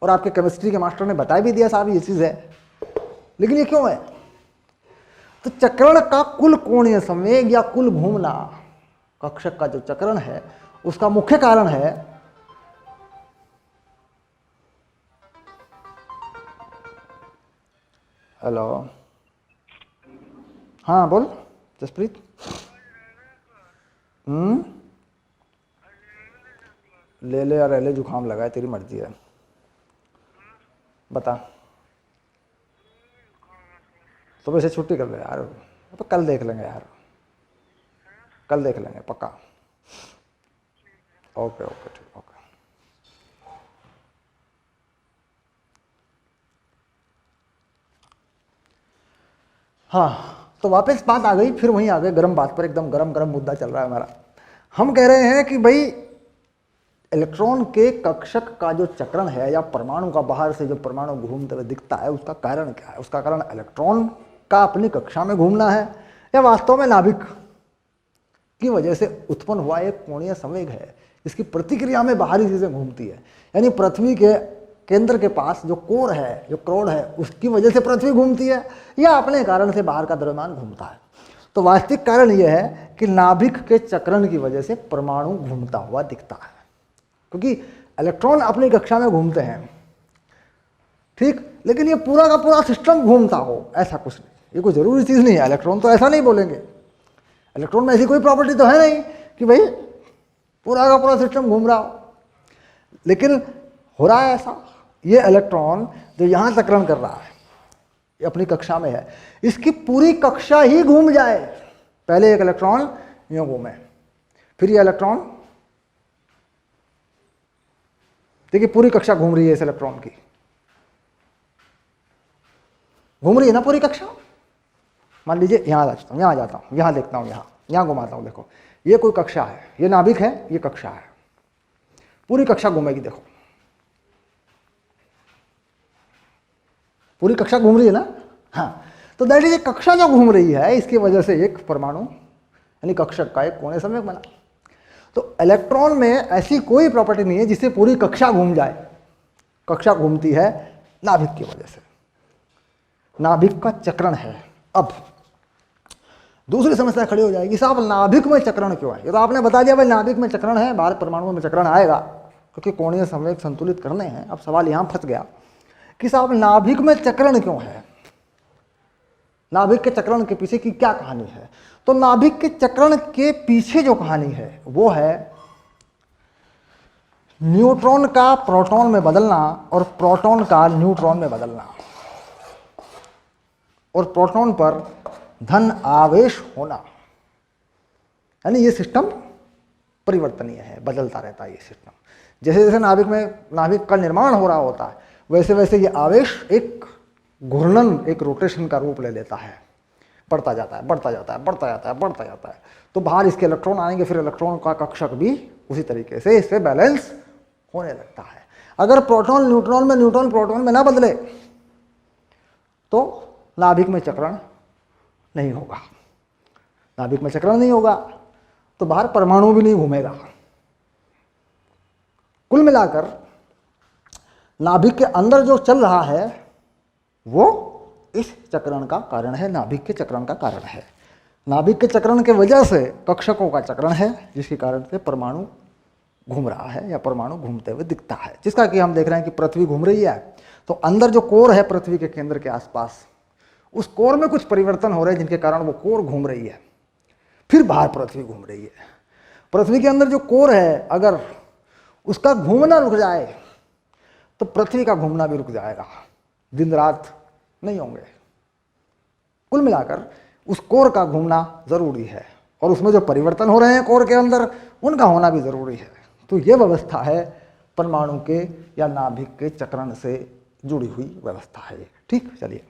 और आपके केमिस्ट्री के मास्टर ने बता भी दिया साहब ये चीज़ है, लेकिन ये क्यों है? तो चक्रण का कुल कोणीय संवेग या कुल घूमना, कक्षक का जो चक्रण है उसका मुख्य कारण है हेलो, हाँ बोल जसप्रीत। ले ले और ले, जुकाम लगा है, तेरी मर्जी है, बता। तो वैसे छुट्टी कर ले यार, तो कल देख लेंगे यार, कल देख लेंगे पक्का। ओके ओके ठीक, ओके। हाँ, तो वापस बात आ गई, फिर वहीं आ गए गर्म बात पर, एकदम गरम गरम मुद्दा चल रहा है हमारा। हम कह रहे हैं कि भाई इलेक्ट्रॉन के कक्षक का जो चक्रण है या परमाणु का बाहर से जो परमाणु घूमते हुए दिखता है, उसका कारण क्या है? उसका कारण इलेक्ट्रॉन का अपनी कक्षा में घूमना है या वास्तव में नाभिक की वजह से उत्पन्न हुआ एक कोणीय संवेग है, इसकी प्रतिक्रिया में बाहरी चीजें घूमती है। यानी पृथ्वी के केंद्र के पास जो कोर है, जो क्रोड है, उसकी वजह से पृथ्वी घूमती है या अपने कारण से बाहर का द्रव्यमान घूमता है। तो वास्तविक कारण यह है कि नाभिक के चक्रण की वजह से परमाणु घूमता हुआ दिखता है, क्योंकि इलेक्ट्रॉन अपनी कक्षा में घूमते हैं, ठीक, लेकिन ये पूरा का पूरा सिस्टम घूमता हो ऐसा कुछ नहीं, ये कोई जरूरी चीज नहीं है। इलेक्ट्रॉन तो ऐसा नहीं बोलेंगे, इलेक्ट्रॉन में ऐसी कोई प्रॉपर्टी तो है नहीं कि भाई पूरा का पूरा सिस्टम घूम रहा हो, लेकिन हो रहा है ऐसा। ये इलेक्ट्रॉन जो यहाँ चक्रण कर रहा है, ये अपनी कक्षा में है, इसकी पूरी कक्षा ही घूम जाए। पहले एक इलेक्ट्रॉन यूं घूमे, फिर ये इलेक्ट्रॉन, देखिए पूरी कक्षा घूम रही है इस इलेक्ट्रॉन की, घूम रही है ना पूरी कक्षा। मान लीजिए यहाँ आ जाता हूँ, यहाँ देखता हूँ, यहाँ घुमाता हूँ, देखो ये कोई कक्षा है, ये नाभिक है, ये कक्षा है, पूरी कक्षा घूमेगी, देखो पूरी कक्षा घूम रही है ना। हाँ, तो दैट इज, कक्षा जो घूम रही है इसकी वजह से एक परमाणु यानी कक्षक का एक कोणीय संवेग बना। तो इलेक्ट्रॉन में ऐसी कोई प्रॉपर्टी नहीं है जिससे पूरी कक्षा घूम जाए, कक्षा घूमती है नाभिक की वजह से, नाभिक का चक्रण है। अब दूसरी समस्या खड़ी हो जाएगी, साहब नाभिक में चक्रण क्यों है? ये तो आपने बता दिया भाई नाभिक में चक्रण है, बाहर परमाणुओं में चक्रण आएगा क्योंकि कोणीय संवेग संतुलित करने हैं। अब सवाल यहां फंस गया कि साहब नाभिक में चक्रण क्यों है, नाभिक के चक्रण के पीछे की क्या कहानी है? तो नाभिक के चक्रण के पीछे जो कहानी है वो है न्यूट्रॉन का प्रोटॉन में बदलना और प्रोटॉन का न्यूट्रॉन में बदलना, और प्रोटॉन पर धन आवेश होना। यानी ये सिस्टम परिवर्तनीय है, बदलता रहता है ये सिस्टम। जैसे जैसे नाभिक का निर्माण हो रहा होता है वैसे वैसे ये आवेश एक घूर्णन, एक रोटेशन का रूप ले लेता है, बढ़ता जाता है, बढ़ता जाता है, बढ़ता जाता है, बढ़ता जाता है। तो बाहर इसके इलेक्ट्रॉन आएंगे, फिर इलेक्ट्रॉन का कक्षक भी उसी तरीके से इससे बैलेंस होने लगता है। अगर प्रोटॉन न्यूट्रॉन में, न्यूट्रॉन प्रोटॉन में ना बदले तो नाभिक में चक्रण नहीं होगा, नाभिक में चक्रण नहीं होगा तो बाहर परमाणु भी नहीं घूमेगा। कुल मिलाकर नाभिक के अंदर जो चल रहा है वो इस चक्रण का कारण है, नाभिक के चक्रण का कारण है। नाभिक के चक्रण के वजह से कक्षकों का चक्रण है, जिसके कारण से परमाणु घूम रहा है या परमाणु घूमते हुए दिखता है। जिसका कि हम देख रहे हैं कि पृथ्वी घूम रही है, तो अंदर जो कोर है पृथ्वी के केंद्र के आसपास, उस कोर में कुछ परिवर्तन हो रहे हैं जिनके कारण वो कोर घूम रही है, फिर बाहर पृथ्वी घूम रही है। पृथ्वी के अंदर जो कोर है अगर उसका घूमना रुक जाए तो पृथ्वी का घूमना भी रुक जाएगा, दिन रात नहीं होंगे। कुल मिलाकर उस कोर का घूमना जरूरी है और उसमें जो परिवर्तन हो रहे हैं कोर के अंदर उनका होना भी जरूरी है। तो ये व्यवस्था है परमाणु के या नाभिक के चक्रण से जुड़ी हुई व्यवस्था है। ठीक, चलिए।